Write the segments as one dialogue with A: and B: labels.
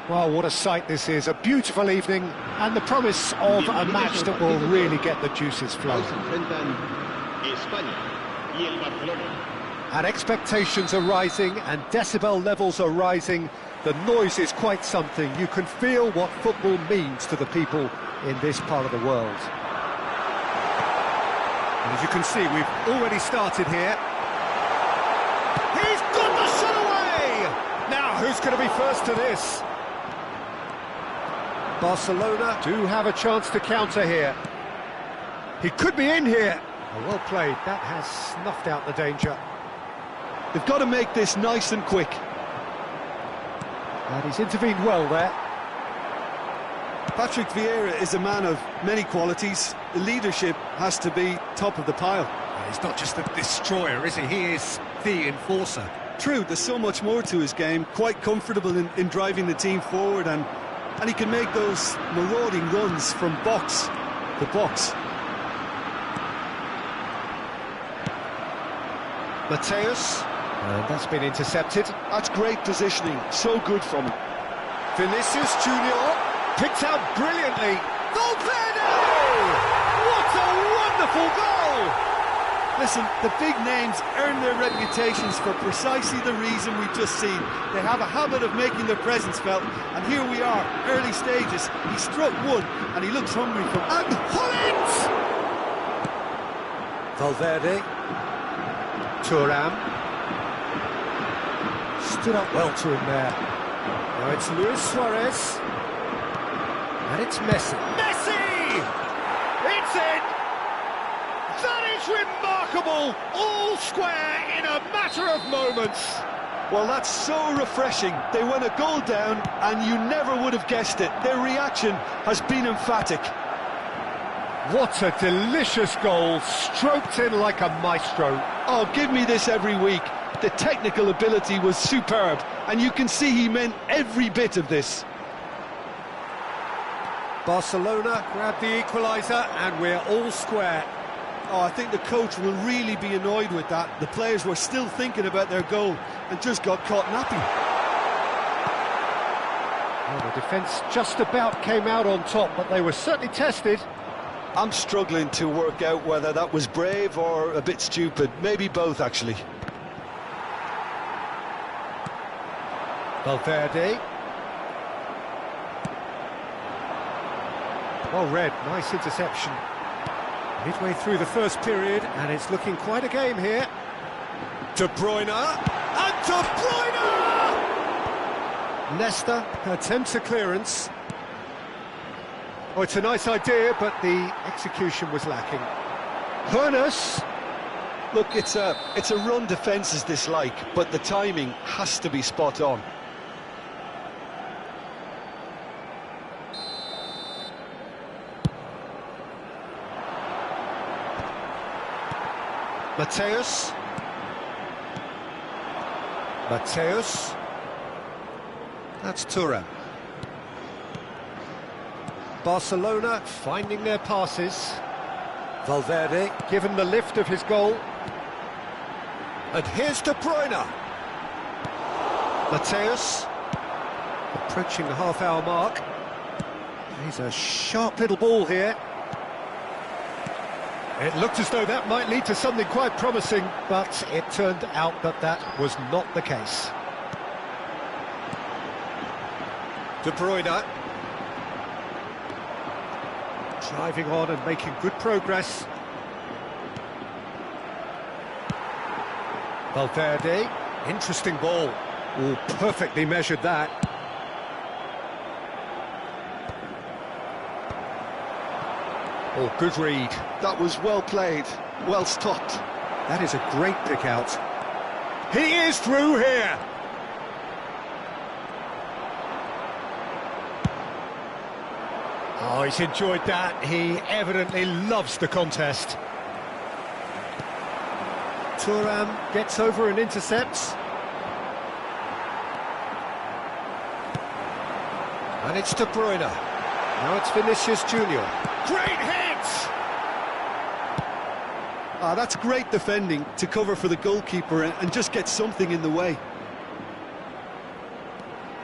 A: Well, what a sight this is, a beautiful evening and the promise of a match that will really get the juices flowing. And expectations are rising and decibel levels are rising. The noise is quite something. You can feel what football means to the people in this part of the world. And as you can see, we've already started here. He's got the shot away! Now, who's going to be first to this? Barcelona do have a chance to counter here. He could be in here. Oh, well played. That has snuffed out the danger.
B: They've got to make this nice and quick.
A: And he's intervened well there.
B: Patrick Vieira is a man of many qualities. The leadership has to be top of the pile.
A: He's not just the destroyer, is he? He is the enforcer.
B: True, there's so much more to his game. Quite comfortable in driving the team forward, and he can make those marauding runs from box to box.
A: Mateus, that's been intercepted.
B: That's great positioning, so good from him.
A: Vinicius Junior picked out brilliantly. Valverde! What a wonderful goal!
B: Listen, the big names earn their reputations for precisely the reason we've just seen. They have a habit of making their presence felt, and here we are, early stages. He struck one, and he looks hungry for... And Holland!
A: Valverde. Thuram. stood up well to him there. Now it's Luis Suarez. And it's Messi. Messi! It's in! That is remarkable! All square in a matter of moments.
B: Well, that's so refreshing. They went a goal down, and you never would have guessed it. Their reaction has been emphatic.
A: What a delicious goal, stroked in like a maestro.
B: Oh, give me this every week. The technical ability was superb, and you can see he meant every bit of this.
A: Barcelona grab the equaliser, and we're all square.
B: Oh, I think the coach will really be annoyed with that. The players were still thinking about their goal and just got caught napping.
A: Well, the defence just about came out on top, but they were certainly tested.
B: I'm struggling to work out whether that was brave or a bit stupid. Maybe both, actually.
A: Valverde. Well read, nice interception. Midway through the first period, and it's looking quite a game here. De Bruyne, and De Bruyne! Nesta attempts a clearance. Oh, it's a nice idea, but the execution was lacking. Hoeneß.
B: Look, it's a run defence is dislike, but the timing has to be spot on.
A: Mateus. That's Thuram. Barcelona finding their passes. Valverde given the lift of his goal. And here's De Bruyne. Mateus approaching the half-hour mark. He's a sharp little ball here. It looked as though that might lead to something quite promising, but it turned out that that was not the case. De Bruyne. Driving on and making good progress. Valverde, interesting ball. Oh, perfectly measured that. Oh, good read.
B: That was well played, well stopped.
A: That is a great pick out. He is through here. Oh, he's enjoyed that. He evidently loves the contest. Thuram gets over and intercepts. And it's De Bruyne. Now it's Vinicius Junior. Great hit!
B: Ah, that's great defending to cover for the goalkeeper and just get something in the way.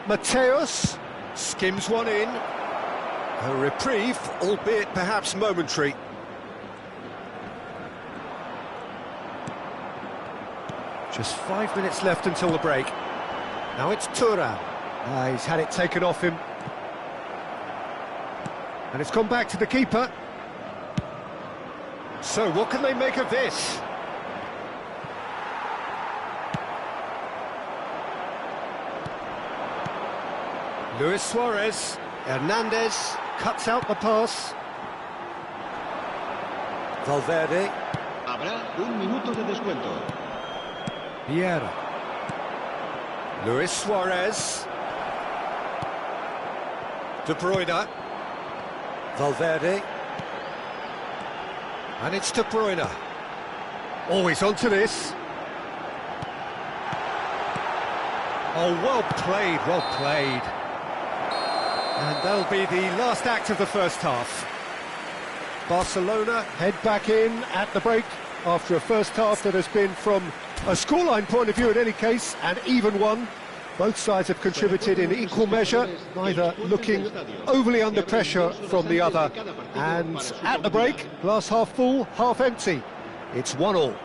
A: Mateus skims one in. A reprieve, albeit perhaps momentary. Just 5 minutes left until the break. Now it's Thuram. He's had it taken off him. And it's gone back to the keeper. So what can they make of this? Luis Suarez. Hernandez cuts out the pass. Valverde.
C: Habrá un minuto de descuento.
A: Vieira. Luis Suarez. De Bruyne. Valverde. And it's De Bruyne. Always onto this. Oh, well played, well played. And that'll be the last act of the first half. Barcelona head back in at the break after a first half that has been, from a scoreline point of view in any case, an even one. Both sides have contributed in equal measure, neither looking overly under pressure from the other. And at the break, glass half full, half empty. It's 1-1.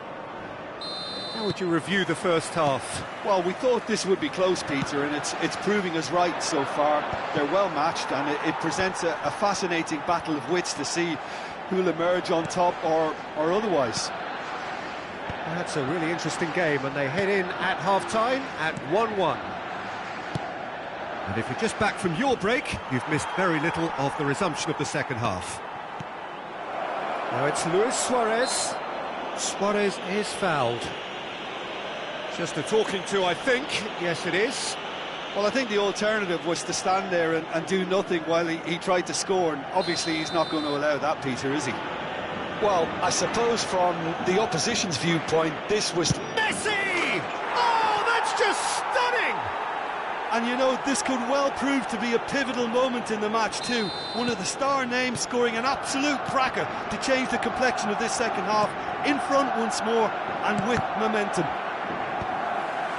A: How would you review the first half?
B: Well, we thought this would be close, Peter, and it's proving us right so far. They're well matched, and it presents a fascinating battle of wits to see who'll emerge on top or otherwise.
A: That's a really interesting game, and they head in at half-time at 1-1. And if you're just back from your break, you've missed very little of the resumption of the second half. Now it's Luis Suarez. Suarez is fouled. Just a talking to, I think. Yes, it is.
B: Well, I think the alternative was to stand there and do nothing while he tried to score, and obviously he's not going to allow that, Peter, is he?
D: Well, I suppose from the opposition's viewpoint, this was...
A: Messi! Oh, that's just stunning!
B: And you know, this could well prove to be a pivotal moment in the match too. One of the star names scoring an absolute cracker to change the complexion of this second half. In front once more and with momentum.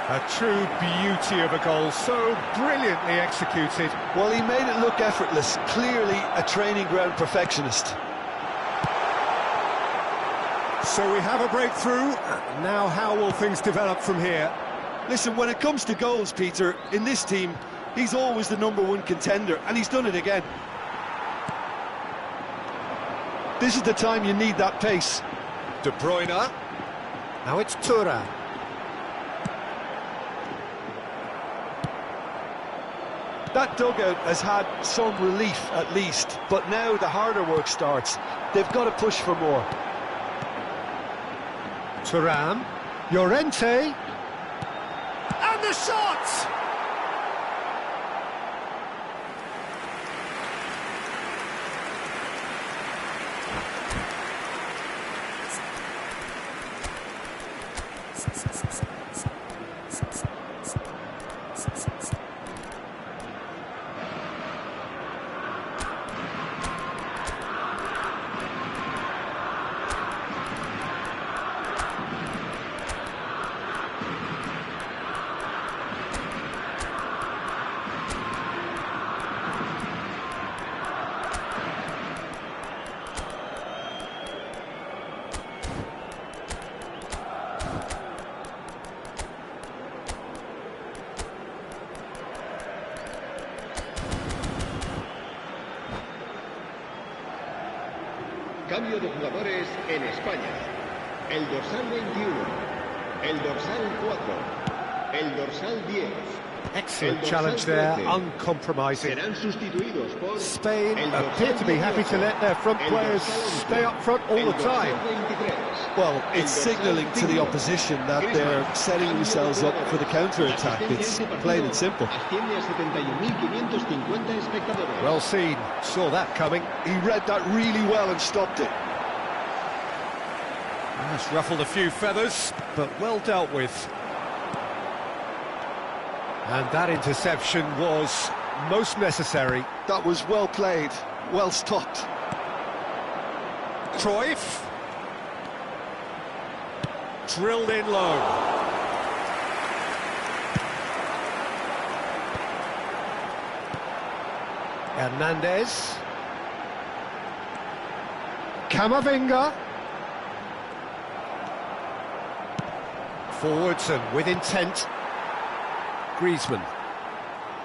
A: A true beauty of a goal, so brilliantly executed.
B: Well, he made it look effortless, clearly a training ground perfectionist.
A: So we have a breakthrough. Now how will things develop from here?
B: Listen, when it comes to goals, Peter, in this team, he's always the #1 contender, and he's done it again. This is the time you need that pace.
A: De Bruyne. Now it's Thuan.
B: That dugout has had some relief, at least, but now the harder work starts. They've got to push for more.
A: Thuan. Llorente. And the shot!
C: Cambio de jugadores en España. El dorsal 21, el dorsal 4, el dorsal 10.
A: Excellent challenge there, uncompromising.
C: Serán sustituidos por
A: Spain appear to be happy to let their front players stay up front all the time.
B: Well, it's signalling to the opposition that they're setting themselves up for the counter-attack. It's plain and simple.
A: Well seen, saw that coming.
B: He read that really well and stopped it.
A: That's ruffled a few feathers, but well dealt with. And that interception was most necessary.
B: That was well played, well stopped.
A: Cruyff. Drilled in low. Hernandez. Camavinga. Forwards and with intent. Griezmann.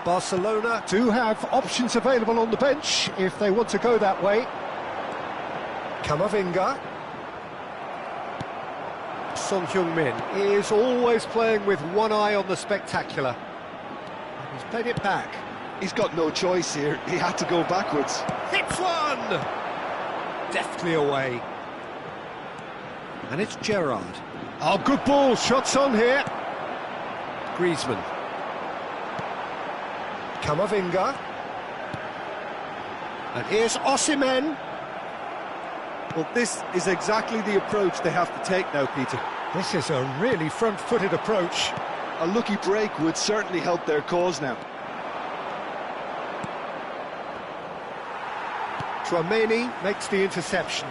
A: Barcelona do have options available on the bench if they want to go that way. Camavinga. Son Heung-min is always playing with one eye on the spectacular. He's played it back.
B: He's got no choice here. He had to go backwards.
A: Hits one! Deftly away. And it's Gerrard. Oh, good ball. Shots on here. Griezmann. Camavinga. And here's Osimhen.
B: Well, this is exactly the approach they have to take now, Peter.
A: This is a really front-footed approach.
B: A lucky break would certainly help their cause now.
A: Thuan-sony makes the interception.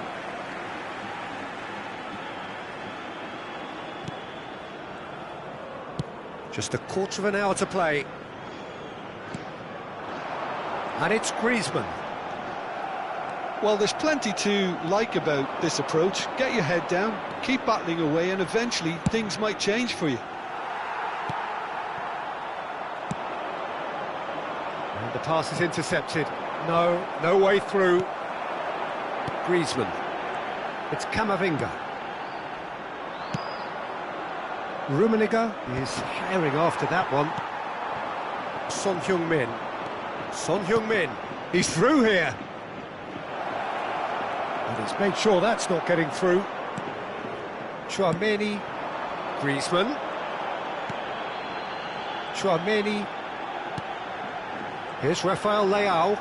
A: Just a quarter of an hour to play. And it's Griezmann.
B: Well, there's plenty to like about this approach. Get your head down, keep battling away, and eventually things might change for you.
A: And the pass is intercepted. No way through. Griezmann. It's Camavinga. Rummenigge is herring after that one. Son Heung-min. Son Heung-min. He's through here. And he's made sure that's not getting through. Chouameni. Griezmann. Chouameni. Here's Rafael Leao.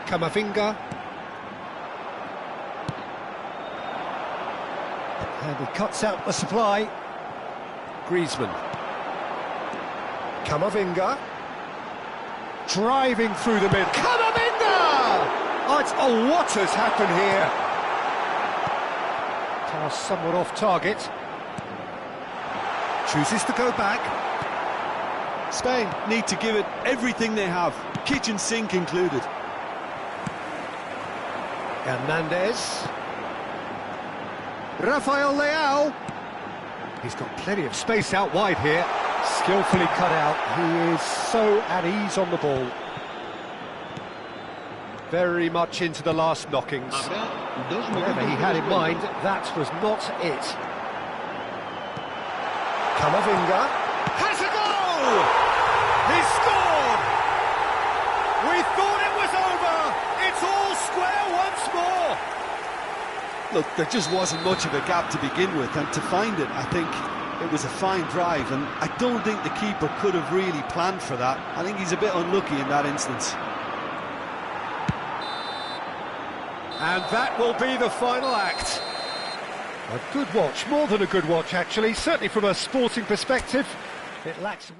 A: Camavinga. And he cuts out the supply. Griezmann. Camavinga. Driving through the middle. Camavinga! Oh, what has happened here? Pass somewhat off target. Chooses to go back.
B: Spain need to give it everything they have, kitchen sink included.
A: Hernandez. Rafael Leao. He's got plenty of space out wide here. Skillfully cut out. He is so at ease on the ball. Very much into the last knockings. Whatever he had in mind, that was not it. Camavinga has a goal! He scored! We thought it was over! It's all square once more!
B: Look, there just wasn't much of a gap to begin with, and to find it, I think it was a fine drive, and I don't think the keeper could have really planned for that. I think he's a bit unlucky in that instance.
A: And that will be the final act. A good watch, more than a good watch actually, certainly from a sporting perspective. It lacks...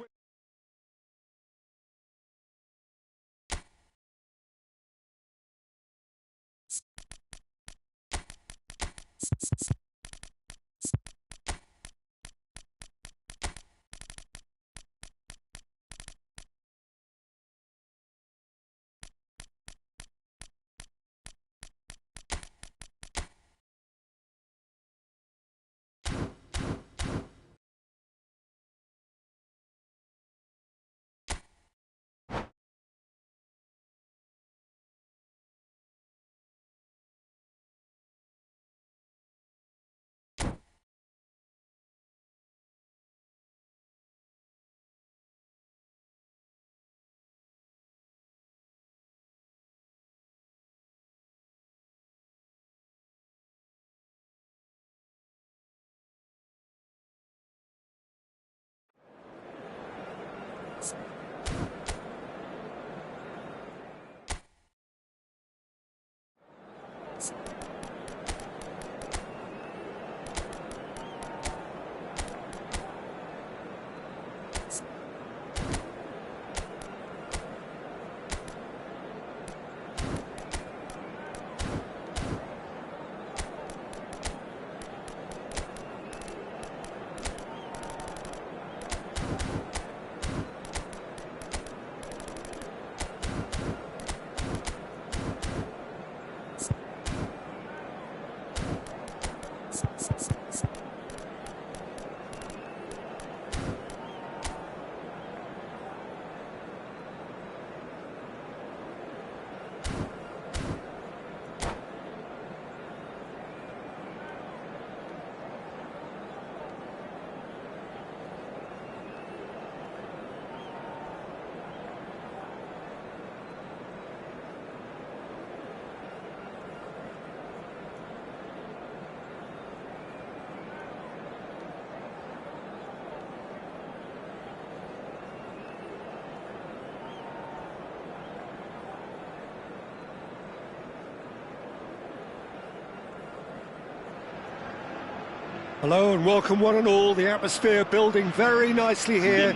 A: Hello and welcome one and all, the atmosphere building very nicely here.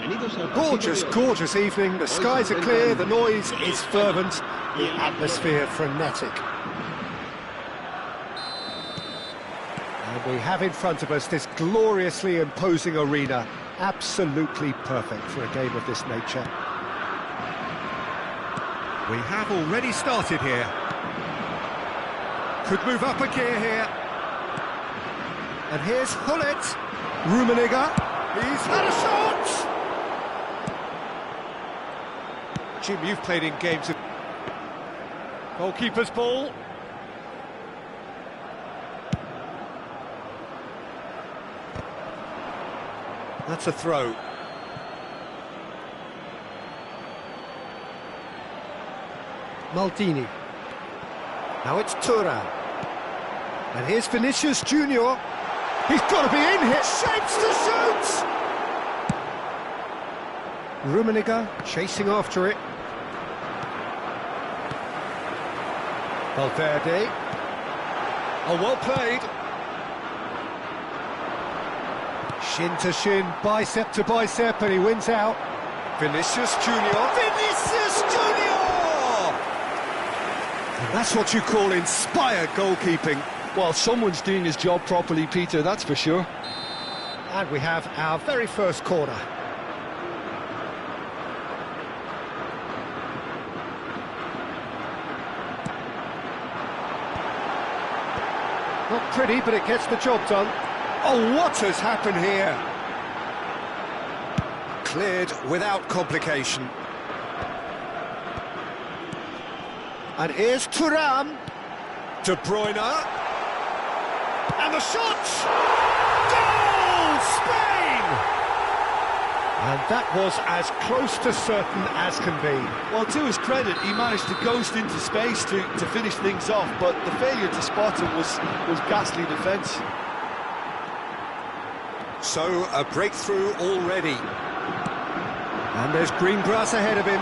A: Gorgeous, gorgeous evening, the skies are clear, the noise is fervent, the atmosphere frenetic. And we have in front of us this gloriously imposing arena, absolutely perfect for a game of this nature. We have already started here. Could move up a gear here. And here's Hullet. Rummenigge. He's had a shot! Jim, you've played in games of... Goalkeeper's ball. That's a throw. Maldini. Now it's Thuan. And here's Vinicius Junior. He's got to be in here. Shapes to shoot! Rummenigge chasing after it. Valverde. Oh, well played. Shin to shin, bicep to bicep, and he wins out. Vinicius Junior. Vinicius Junior! And that's what you call inspired goalkeeping.
D: Well, someone's doing his job properly, Peter, that's for sure.
A: And we have our very first corner. Not pretty, but it gets the job done. Oh, what has happened here? Cleared without complication. And here's Thuan. De Bruyne. And the shot! Goal! Spain! And that was as close to certain as can be.
B: Well, to his credit, he managed to ghost into space to finish things off, but the failure to spot him was ghastly defence.
A: So, a breakthrough already. And there's green grass ahead of him.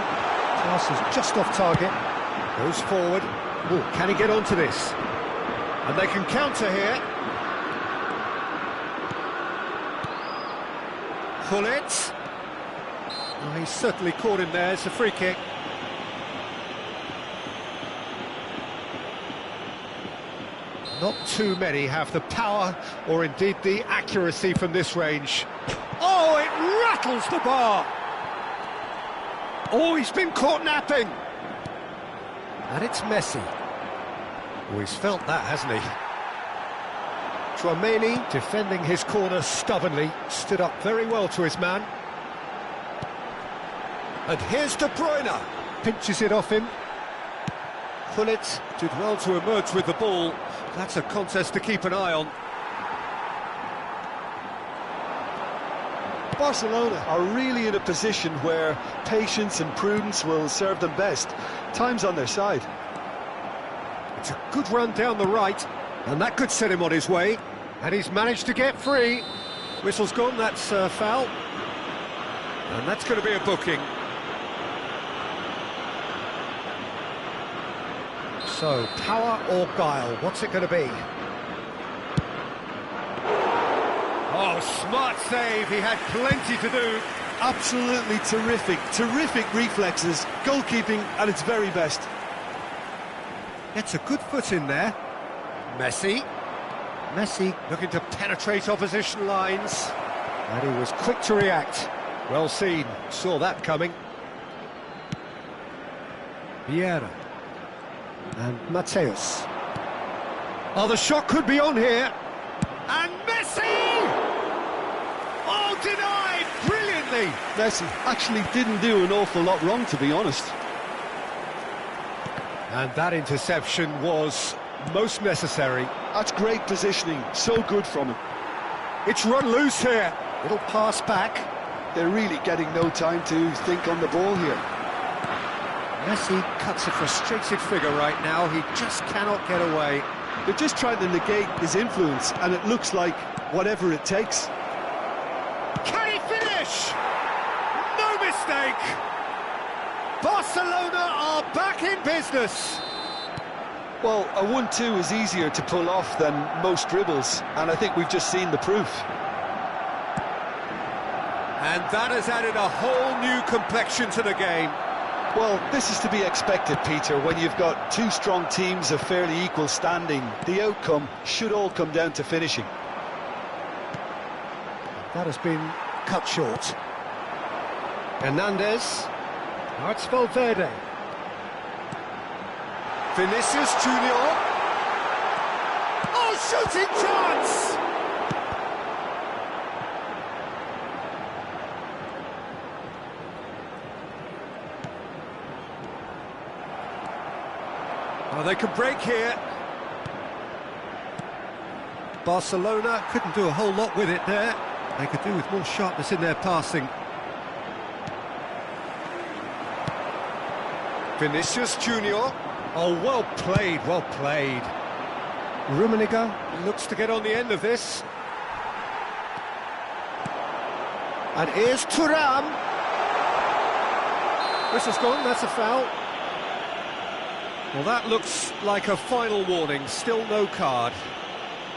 A: Pass is just off target. Goes forward. Oh, can he get onto this? And they can counter here. Gullit. Oh, he's certainly caught him there. It's a free kick. Not too many have the power or indeed the accuracy from this range. Oh, it rattles the bar! Oh, he's been caught napping! And it's Messi. Oh, he's felt that, hasn't he? Thuan-sony, defending his corner stubbornly, stood up very well to his man. And here's De Bruyne. Pinches it off him. Gullit did well to emerge with the ball. That's a contest to keep an eye on.
B: Barcelona are really in a position where patience and prudence will serve them best. Time's on their side.
A: It's a good run down the right, and that could set him on his way. And he's managed to get free. Whistle's gone, that's foul. And that's going to be a booking. So, power or guile, what's it going to be? Oh, smart save, he had plenty to do.
B: Absolutely terrific reflexes, goalkeeping at its very best.
A: Gets a good foot in there. Messi looking to penetrate opposition lines. And he was quick to react. Well seen, saw that coming. Vieira. And Mateus. Oh, the shot could be on here. And Messi! Oh, denied brilliantly.
B: Messi actually didn't do an awful lot wrong, to be honest.
A: And that interception was most necessary.
B: That's great positioning, so good from him.
A: It's run loose here. It'll pass back.
B: They're really getting no time to think on the ball here.
A: Messi cuts a frustrated figure right now. He just cannot get away.
B: They're just trying to negate his influence, and it looks like whatever it takes.
A: Can he finish? No mistake! Barcelona are back in business.
B: Well, a 1-2 is easier to pull off than most dribbles, and I think we've just seen the proof.
A: And that has added a whole new complexion to the game.
B: Well, this is to be expected, Peter. When you've got two strong teams of fairly equal standing, the outcome should all come down to finishing.
A: That has been cut short. Hernandez. Now it's Valverde. Vinicius Junior. Oh, shooting chance! Oh, they could break here. Barcelona couldn't do a whole lot with it there. They could do with more sharpness in their passing. Vinicius Junior. Oh, well played, well played. Rummenigge looks to get on the end of this. And here's Thuram. Whistle's gone, that's a foul. Well, that looks like a final warning, still no card.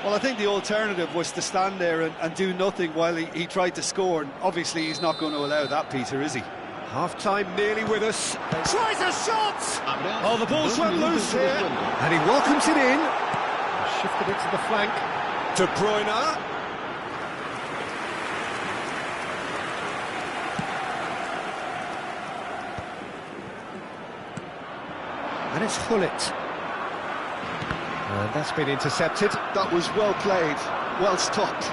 B: Well, I think the alternative was to stand there and do nothing while he tried to score, and obviously he's not going to allow that, Peter, is he?
A: Half-time nearly with us. Tries a shot!
C: Oh,
A: the ball's run loose here. And he welcomes it in. Shifted it to the flank. De Bruyne. And it's Hullet. And that's been intercepted.
B: That was well played, well stopped.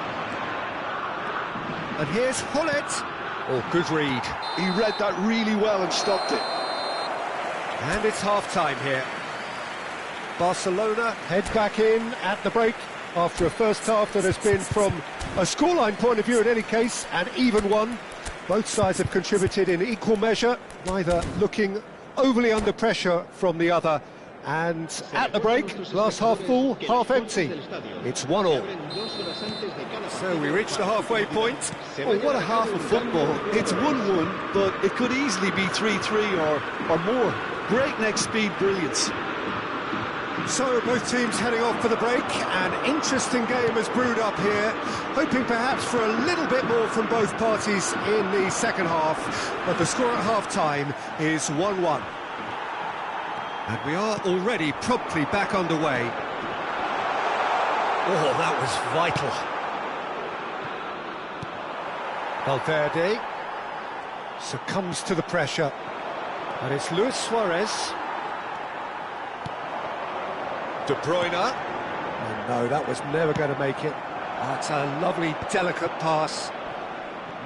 A: And here's Hullet. Oh, good read.
B: He read that really well and stopped it.
A: And it's half-time here. Barcelona head back in at the break after a first half that has been, from a scoreline point of view in any case, an even one. Both sides have contributed in equal measure, neither looking overly under pressure from the other. And at the break, glass half full, half empty. It's 1-1. So we reach the halfway point.
B: Oh, what a half of football. It's 1-1, but it could easily be 3-3 or more. Breakneck speed brilliance.
A: So both teams heading off for the break. An interesting game has brewed up here, hoping perhaps for a little bit more from both parties in the second half. But the score at half-time is 1-1. And we are already promptly back underway. Oh, that was vital. Valverde succumbs to the pressure. And it's Luis Suarez. De Bruyne. Oh, no, that was never going to make it. That's a lovely, delicate pass.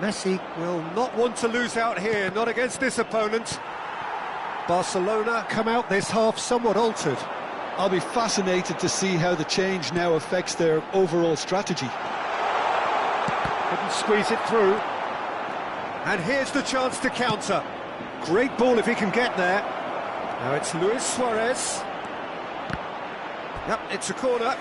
A: Messi will not want to lose out here, not against this opponent. Barcelona come out this half somewhat altered.
B: I'll be fascinated to see how the change now affects their overall strategy.
A: Couldn't squeeze it through. And here's the chance to counter. Great ball if he can get there. Now it's Luis Suarez. Yep, it's a corner.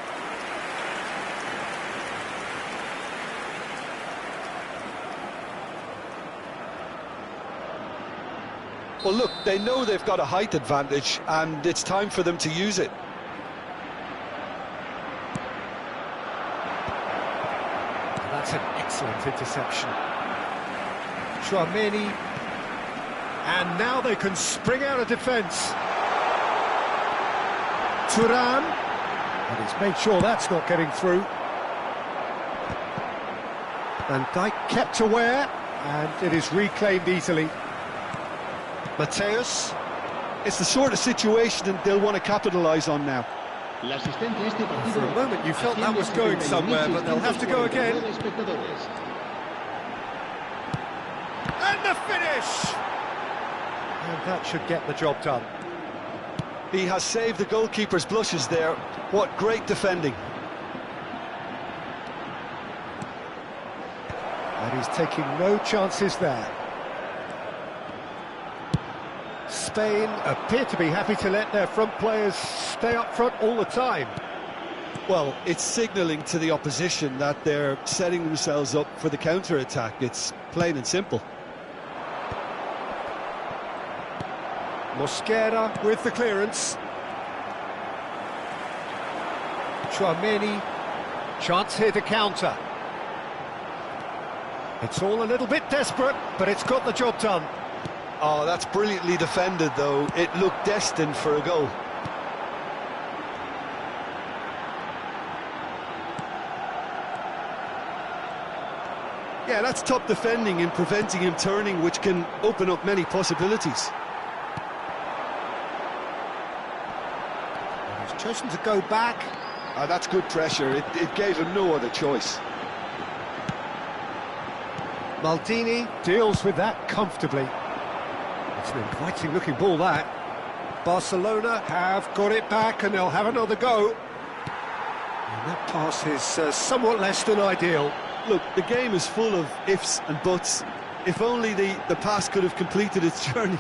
B: Well, look, they know they've got a height advantage, and it's time for them to use it.
A: That's an excellent interception. Thuan-sony. And now they can spring out of defence. Thuram. And he's made sure that's not getting through. Van Dijk kept aware, and it is reclaimed easily. Mateus.
B: It's the sort of situation that they'll want to capitalise on now.
A: For a moment you felt that was going somewhere, but they'll have to go again. And the finish! And that should get the job done.
B: He has saved the goalkeeper's blushes there. What great defending.
A: And he's taking no chances there. Spain appear to be happy to let their front players stay up front all the time.
B: Well, it's signalling to the opposition that they're setting themselves up for the counter-attack. It's plain and simple.
A: Mosquera with the clearance. Thuan-sony. Chance here to counter. It's all a little bit desperate, but it's got the job done.
B: Oh, that's brilliantly defended, though. It looked destined for a goal. Yeah, that's top defending in preventing him turning, which can open up many possibilities.
A: And he's chosen to go back.
B: That's good pressure. It gave him no other choice.
A: Maldini deals with that comfortably. It's an inviting looking ball, that. Barcelona have got it back and they'll have another go. And that pass is somewhat less than ideal.
B: Look, the game is full of ifs and buts. If only the pass could have completed its journey.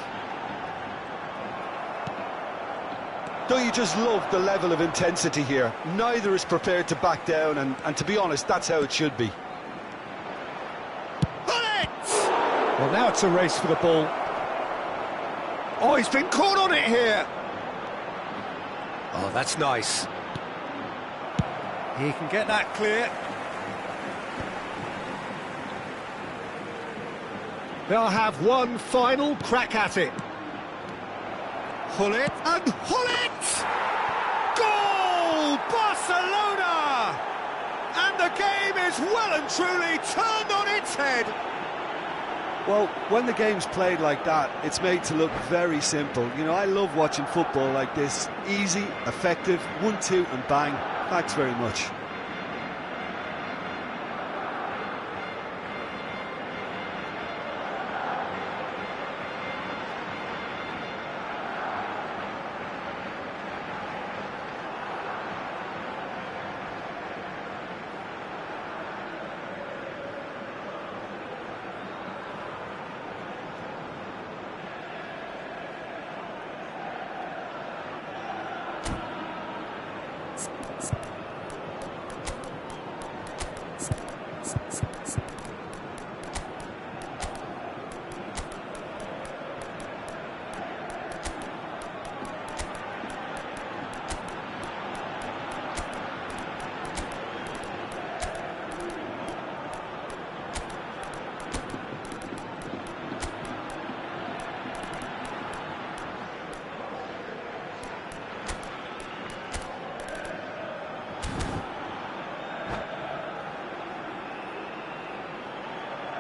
D: Don't you just love the level of intensity here? Neither is prepared to back down, and to be honest, that's how it should be.
A: Well, now it's a race for the ball. Oh, he's been caught on it here. Oh, that's nice. He can get that clear. They'll have one final crack at it. Hullet and Hullet! Goal! Barcelona! And the game is well and truly turned on its head.
B: Well, when the game's played like that, it's made to look very simple. You know, I love watching football like this. Easy, effective, 1-2 and bang. Thanks very much.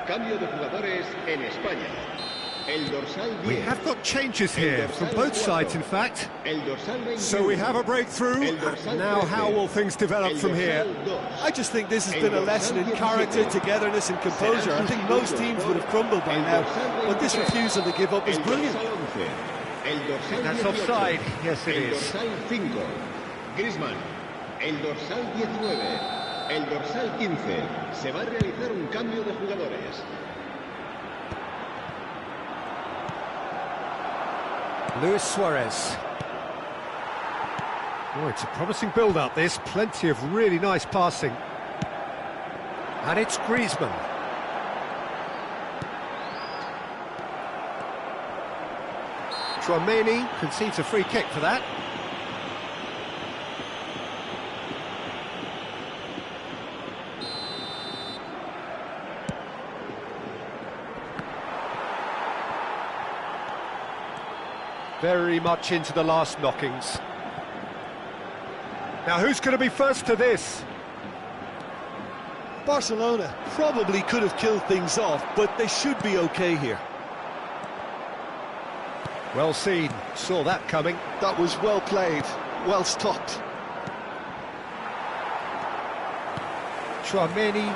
C: Cambio de jugadores en España. El dorsal 10.
A: We have got changes here from both sides, in fact.
C: El dorsal 21.
A: So we have a breakthrough. Now how will things develop from here?
B: I just think this has been a lesson in character, togetherness and composure. I think most teams would have crumbled by now, but this refusal to give up is brilliant.
A: That's offside. Yes, it
C: El
A: is.
C: dorsal 5. Griezmann. El dorsal 19. El dorsal 15. Se va a realizar un cambio de jugadores.
A: Luis Suarez. Oh, it's a promising build-up, this. Plenty of really nice passing. And it's Griezmann. Thuan-sony concedes a free kick for that. Very much into the last knockings. Now, who's going to be first to this?
B: Barcelona probably could have killed things off, but they should be okay here.
A: Well seen. Saw that coming.
B: That was well played, well stopped.
A: Thuan-sony.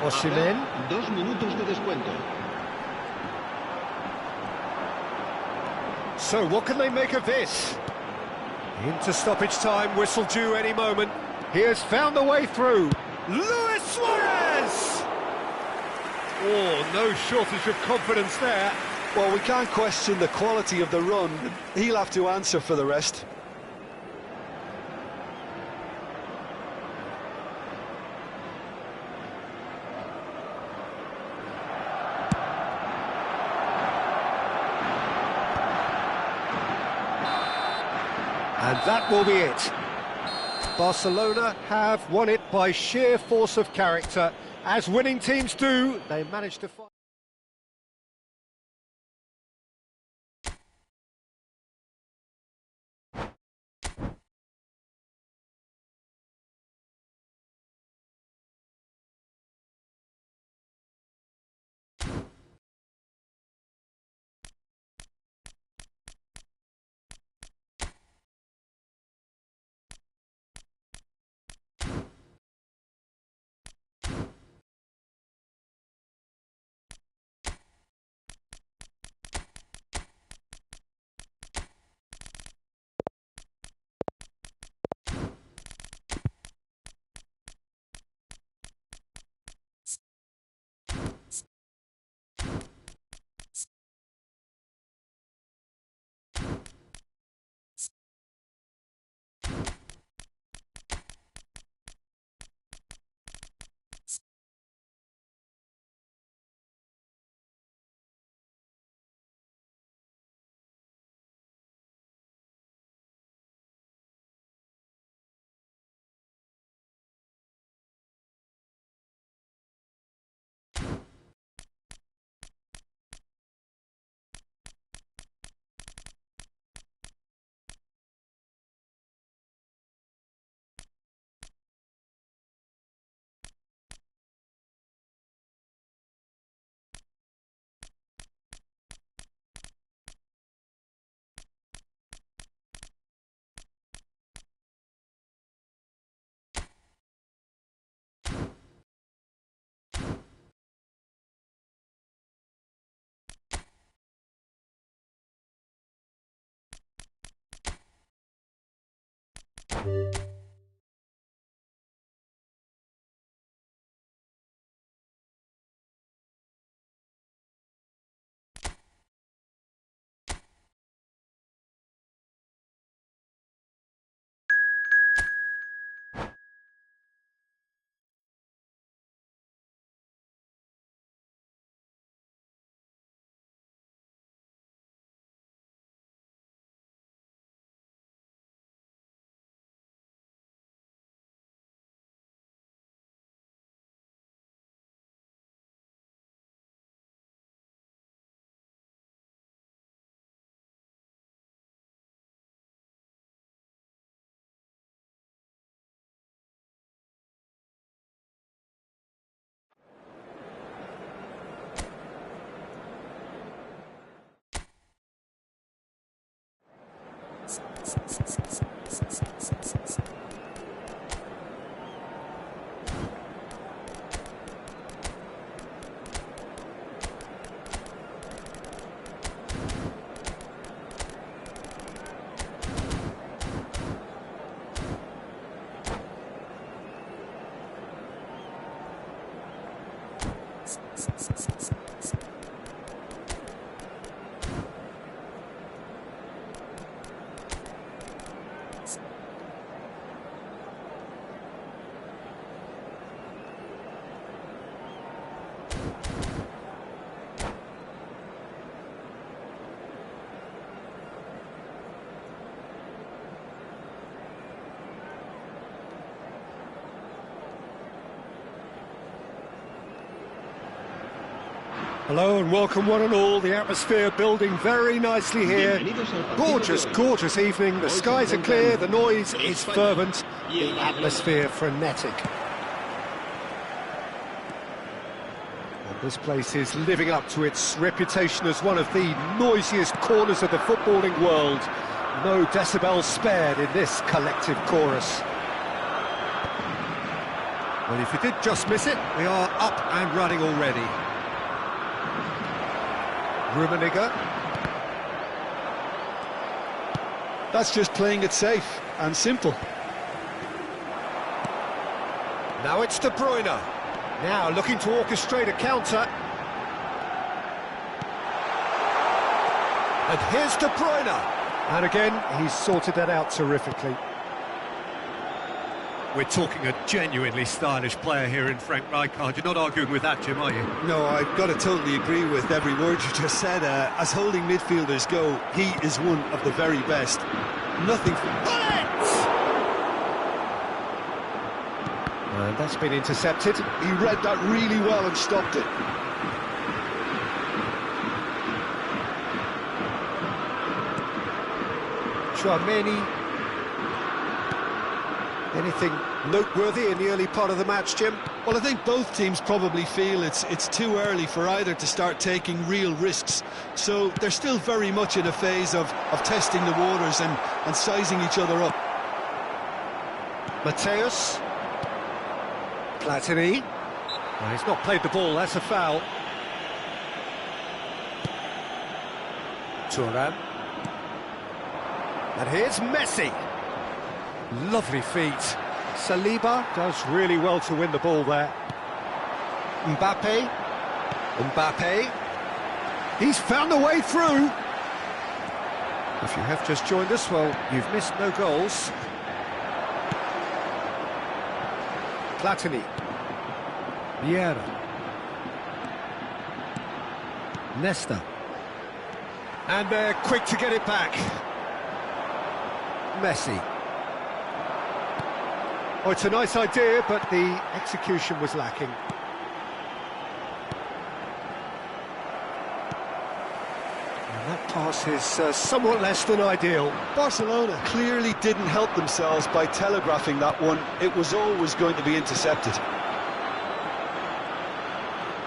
A: Osimhen.
C: 2 minutos de descuento.
A: So, what can they make of this? Into stoppage time, whistle due any moment. He has found the way through. Luis Suarez! Oh, no shortage of confidence there.
D: Well, we can't question the quality of the run. He'll have to answer for the rest.
A: And that will be it. Barcelona have won it by sheer force of character. As winning teams do, they managed to fight. Hello and welcome one and all. The atmosphere building very nicely here. Gorgeous, gorgeous evening. The skies are clear, the noise is fervent, the atmosphere frenetic. And this place is living up to its reputation as one of the noisiest corners of the footballing world. No decibels spared in this collective chorus. Well, if you did just miss it, we are up and running already. Rummenigge.
D: That's just playing it safe and simple.
A: Now it's De Bruyne. Now looking to orchestrate a counter. And here's De Bruyne. And again, he's sorted that out terrifically.
E: We're talking a genuinely stylish player here in Frank Rijkaard. You're not arguing with that, Jim, are you?
B: No, I've got to totally agree with every word you just said. As holding midfielders go, he is one of the very best. Nothing...
A: And that's been intercepted.
D: He read that really well and stopped it.
A: Chouameni. Anything noteworthy in the early part of the match, Jim?
B: Well, I think both teams probably feel it's too early for either to start taking real risks. So they're still very much in a phase of testing the waters and sizing each other up.
A: Mateus. Platini. Well, he's not played the ball, that's a foul. Thuan. And here's Messi. Lovely feet. Saliba does really well to win the ball there. Mbappe. He's found a way through. If you have just joined us, well, you've missed no goals. Platini. Vieira. Nesta. And they're quick to get it back. Messi. Oh, it's a nice idea, but the execution was lacking. And that pass is somewhat less than ideal.
D: Barcelona clearly didn't help themselves by telegraphing that one. It was always going to be intercepted.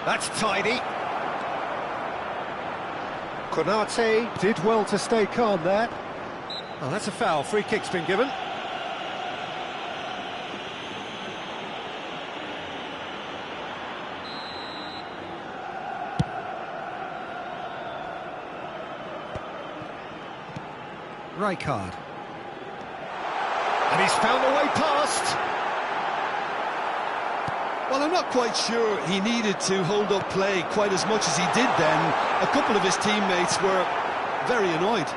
A: That's tidy. Konate did well to stay calm there. Oh, that's a foul. Free kick's been given. Rijkaard. And he's found a way past.
B: Well, I'm not quite sure he needed to hold up play quite as much as he did then. A couple of his teammates were very annoyed.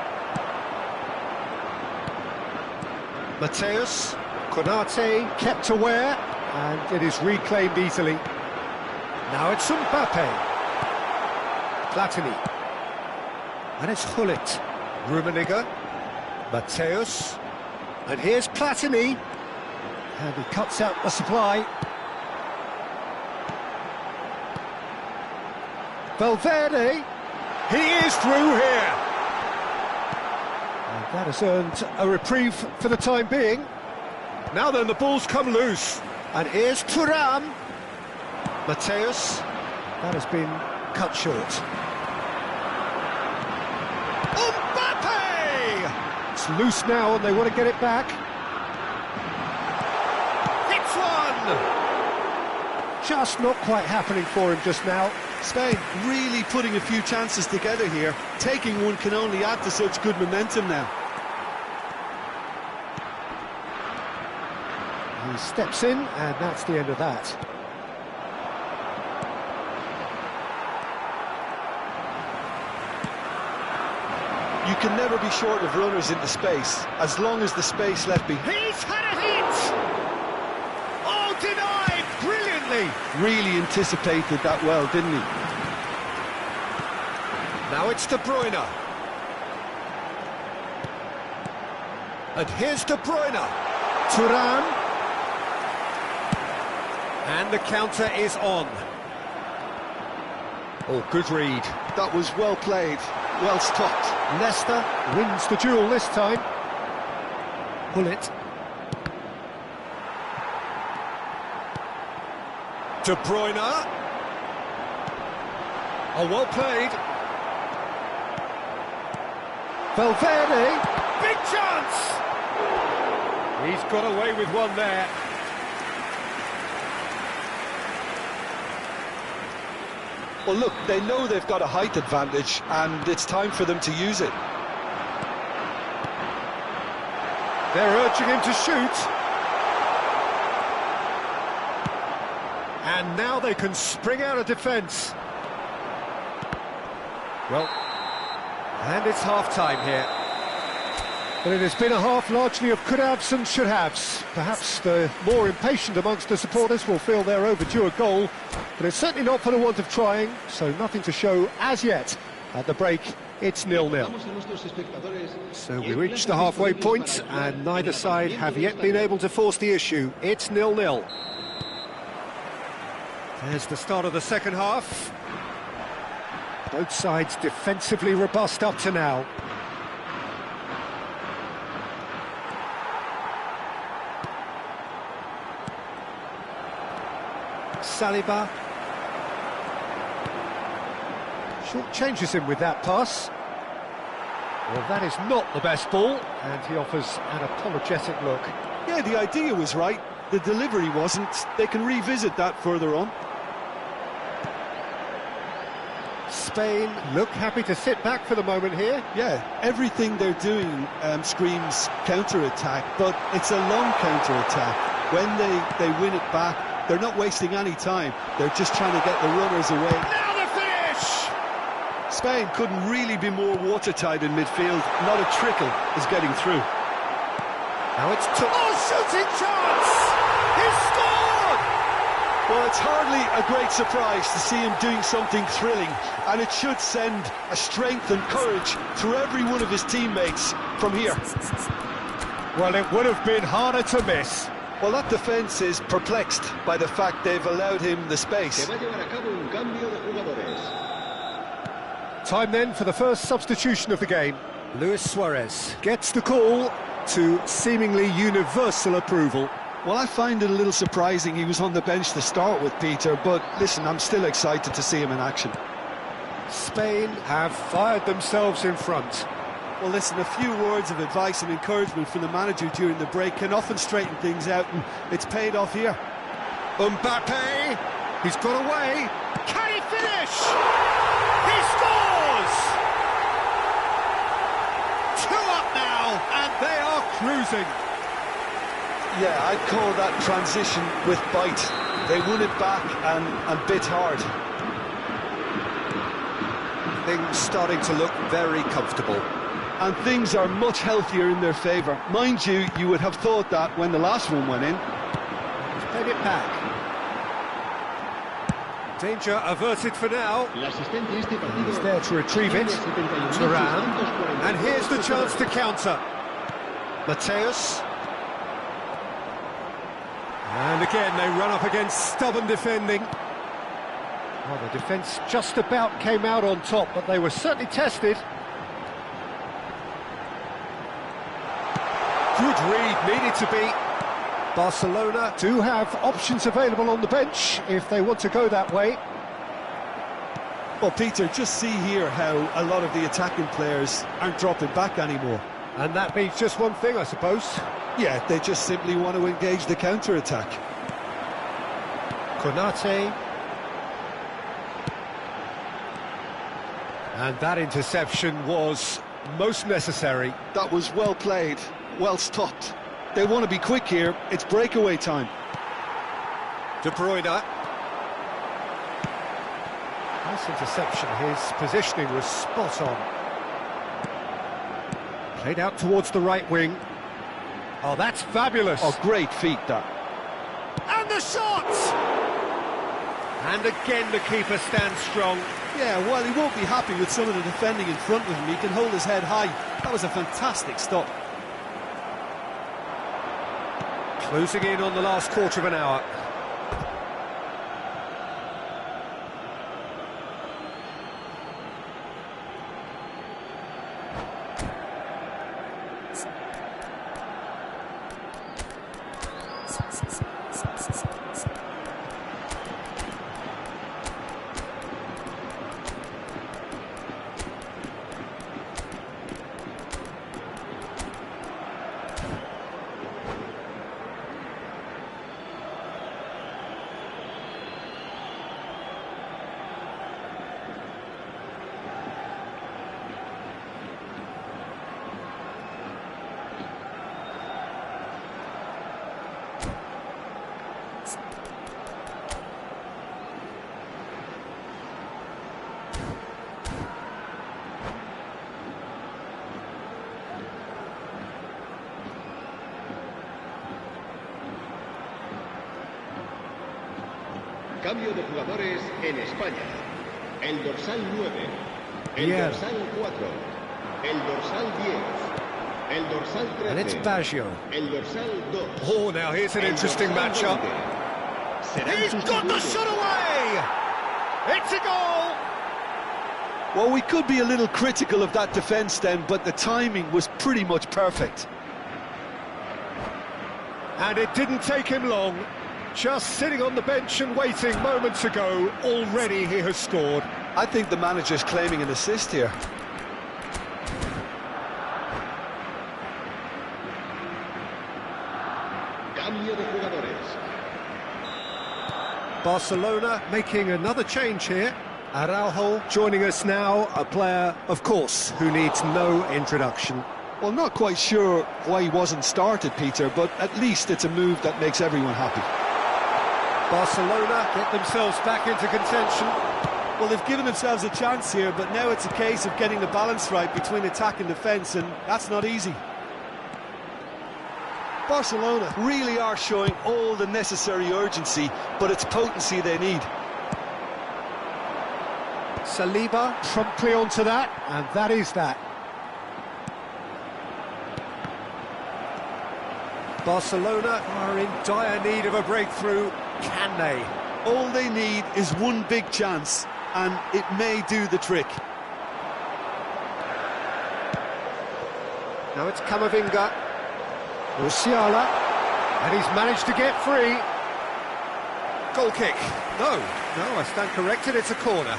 A: Mateus, Konate kept aware, and it is reclaimed easily. Now it's Mbappe. Platini. And it's Hullet. Rummenigge. Mateus. And here's Platini. And he cuts out the supply. Valverde. He is through here. And that has earned a reprieve for the time being. Now then, the ball's come loose. And here's Thuram. Mateus. That has been cut short. Mbappe! It's loose now and they want to get it back. It's one! Just not quite happening for him just now.
B: Spain really putting a few chances together here. Taking one can only add to such good momentum now.
A: He steps in, and that's the end of that.
B: You can never be short of runners into space, as long as the space left behind.
A: He's had a hit! Oh, denied! Brilliantly!
B: Really anticipated that well, didn't he?
A: Now it's De Bruyne. And here's De Bruyne. Thuram. And the counter is on. Oh, good read.
B: That was well played, well stopped.
A: Leicester wins the duel this time. Hullet. De Bruyne. Oh, well played. Valverde. Big chance! He's got away with one there.
B: Well, look, they know they've got a height advantage, and it's time for them to use it.
A: They're urging him to shoot. And now they can spring out of defence. Well, and it's half-time here. But it has been a half largely of could-haves and should-haves. Perhaps the more impatient amongst the supporters will feel they're overdue a goal, but it's certainly not for the want of trying, so nothing to show as yet. At the break, it's 0-0. So we reached the halfway point, and neither side have yet been able to force the issue. It's 0-0. There's the start of the second half. Both sides defensively robust up to now. Saliba. Short changes him with that pass. Well, that is not the best ball, and he offers an apologetic look.
B: Yeah, the idea was right, the delivery wasn't. They can revisit that further on.
A: Spain look happy to sit back for the moment here.
B: Yeah, everything they're doing screams counter-attack, but it's a long counter-attack. When they win it back, they're not wasting any time. They're just trying to get the runners away.
A: Now the finish!
B: Spain couldn't really be more watertight in midfield. Not a trickle is getting through.
A: Now it's shooting chance! He's scored!
B: Well, it's hardly a great surprise to see him doing something thrilling, and it should send a strength and courage through every one of his teammates from here.
A: Well, it would have been harder to miss.
B: Well, that defence is perplexed by the fact they've allowed him the space.
A: Time then for the first substitution of the game. Luis Suarez gets the call to seemingly universal approval.
B: Well, I find it a little surprising he was on the bench to start with, Peter, but listen, I'm still excited to see him in action.
A: Spain have fired themselves in front.
B: Well, listen, a few words of advice and encouragement from the manager during the break can often straighten things out, and it's paid off here.
A: Mbappe, he's got away. Can he finish? He scores! 2 up now, and they are cruising.
D: Yeah, I'd call that transition with bite. They won it back and bit hard.
A: Things starting to look very comfortable.
D: And things are much healthier in their favour. Mind you, you would have thought that when the last one went in.
A: He's played it back. Danger averted for now. He's there to retrieve it. Thuan. And here's the chance to counter. Mateus. And again, they run up against stubborn defending. Well, the defence just about came out on top, but they were certainly tested. Good read, needed to be. Barcelona do have options available on the bench if they want to go that way.
B: Well, Peter, just see here how a lot of the attacking players aren't dropping back anymore.
A: And that means just one thing, I suppose.
B: Yeah, they just simply want to engage the counter-attack.
A: Konate. And that interception was most necessary.
D: That was well played, well stopped. They want to be quick here, it's breakaway time.
A: De Bruyne. Nice interception, his positioning was spot on. Played out towards the right wing. Oh, that's fabulous.
D: Oh, great feat, that.
A: And the shot! And again the keeper stands strong.
B: Yeah, while he won't be happy with some of the defending in front of him, he can hold his head high. That was a fantastic stop.
A: Closing in on the last quarter of an hour.
C: Cambio de jugadores en España. El dorsal 9, el dorsal 4, el dorsal 10, el dorsal 13,
A: And it's Baggio.
C: el dorsal 2.
A: Oh, now here's an interesting matchup. He's got the shot away! It's a goal!
D: Well, we could be a little critical of that defence then, but the timing was pretty much perfect.
A: And it didn't take him long. Just sitting on the bench and waiting moments ago, already he has scored.
D: I think the manager's claiming an assist here.
C: Cambio de jugadores.
A: Barcelona making another change here. Araujo joining us now, a player, of course, who needs no introduction.
D: Well, not quite sure why he wasn't started, Peter, but at least it's a move that makes everyone happy.
A: Barcelona get themselves back into contention.
B: Well, they've given themselves a chance here, but now it's a case of getting the balance right between attack and defence, and that's not easy.
D: Barcelona really are showing all the necessary urgency, but it's potency they need.
A: Saliba promptly onto that, and that is that. Barcelona are in dire need of a breakthrough. Can they?
B: All they need is one big chance, and it may do the trick.
A: Now it's Camavinga. Musiala. And he's managed to get free. Goal kick. No, I stand corrected, it's a corner.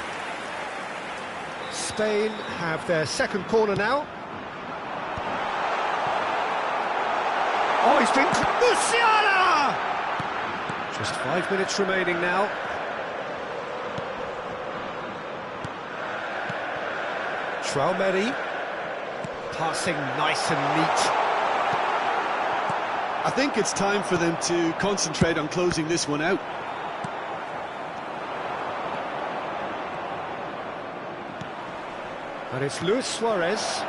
A: Spain have their second corner now. Oh, he's been... Musiala! Just 5 minutes remaining now. Traumeri. Passing nice and neat.
B: I think it's time for them to concentrate on closing this one out.
A: And it's Luis Suarez.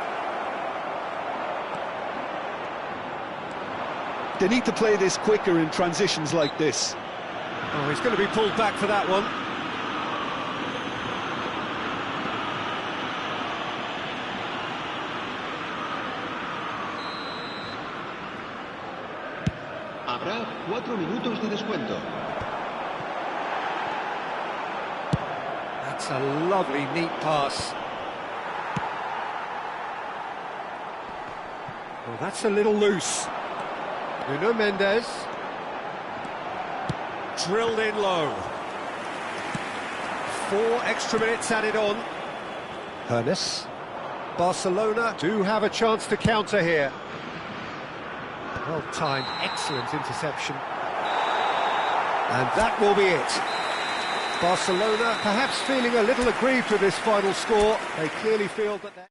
B: They need to play this quicker in transitions like this.
A: Oh, he's going to be pulled back for that one.
C: Habrá 4 minutos de descuento.
A: That's a lovely, neat pass. Well, that's a little loose. Nuno Mendes. Drilled in low. 4 extra minutes added on. Hernes. Barcelona do have a chance to counter here. Well timed, excellent interception. And that will be it. Barcelona perhaps feeling a little aggrieved with this final score. They clearly feel that they're...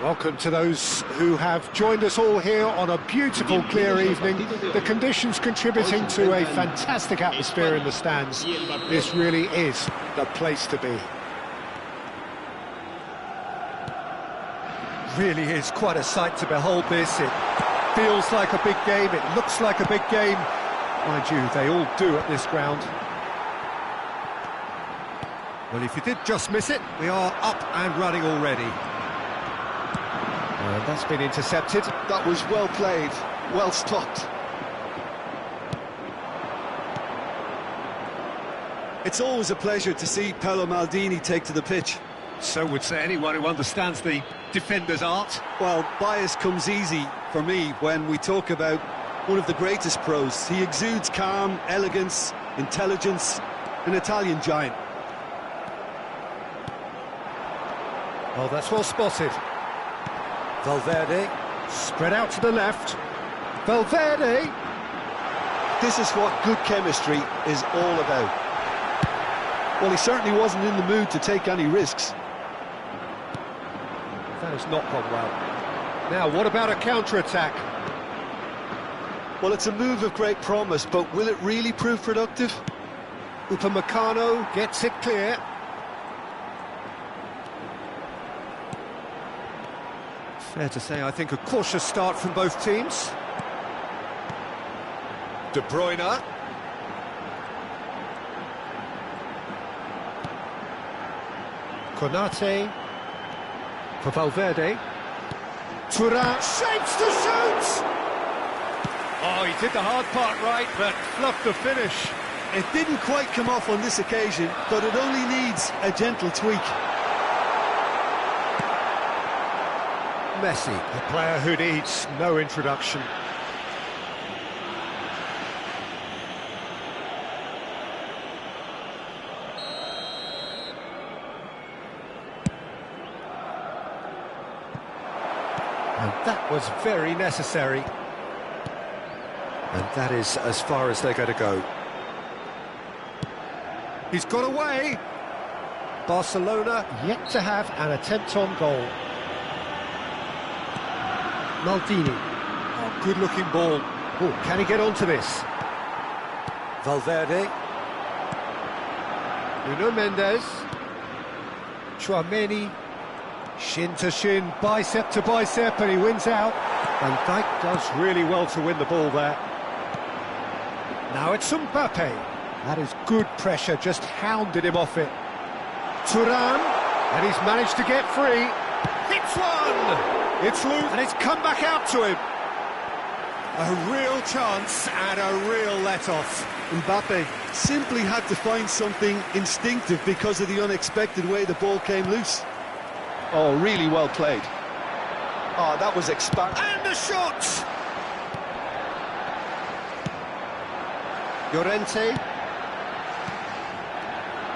A: Welcome to those who have joined us all here on a beautiful, clear evening. The conditions contributing to a fantastic atmosphere in the stands. This really is the place to be. Really is quite a sight to behold this. It feels like a big game, it looks like a big game. Mind you, they all do at this ground.
E: Well, if you did just miss it, we are up and running already.
A: That's been intercepted.
D: That was well played, well stopped. It's always a pleasure to see Paolo Maldini take to the pitch.
E: So would say anyone who understands the defender's art.
D: Well, bias comes easy for me when we talk about one of the greatest pros. He exudes calm, elegance, intelligence, an Italian giant.
A: Oh, that's well spotted. Valverde, spread out to the left. Valverde!
D: This is what good chemistry is all about. Well, he certainly wasn't in the mood to take any risks.
A: That has not gone well. Now, what about a counter-attack?
D: Well, it's a move of great promise, but will it really prove productive?
A: Upamecano gets it clear. Fair to say, I think a cautious start from both teams. De Bruyne. Konate. For Valverde. Thuan shapes to shoot!
E: Oh, he did the hard part right, but fluffed the finish.
D: It didn't quite come off on this occasion, but it only needs a gentle tweak.
A: Messi, a player who needs no introduction. And that was very necessary. And that is as far as they're going to go. He's got away. Barcelona yet to have an attempt on goal. Maldini. Oh, good-looking ball. Oh, can he get onto this? Valverde. Nuno Mendes. Tchouaméni. Shin to shin, bicep to bicep, and he wins out. Van Dijk does really well to win the ball there. Now it's Mbappe. That is good pressure, just hounded him off it. Thuan, and he's managed to get free. Hits one! It's loose, and it's come back out to him.
E: A real chance and a real let-off.
D: Mbappe simply had to find something instinctive because of the unexpected way the ball came loose. Oh, really well played. Oh, that was
E: And the shot!
A: Llorente.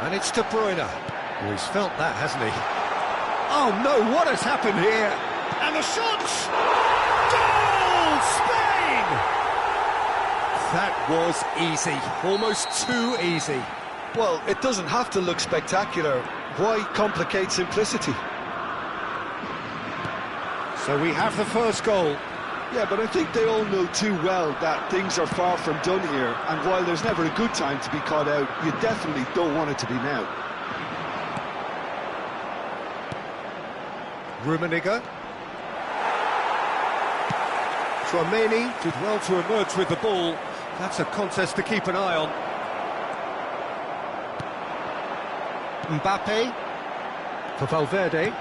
A: And it's De Bruyne. Oh, he's felt that, hasn't he? Oh no, what has happened here?
E: And the shot! Goal! Spain!
A: That was easy, almost too easy.
D: Well, it doesn't have to look spectacular. Why complicate simplicity?
A: So we have the first goal.
D: Yeah, but I think they all know too well that things are far from done here, and while there's never a good time to be caught out, you definitely don't want it to be now.
A: Rummenigge. Tchouaméni did well to emerge with the ball. That's a contest to keep an eye on. Mbappe. For Valverde.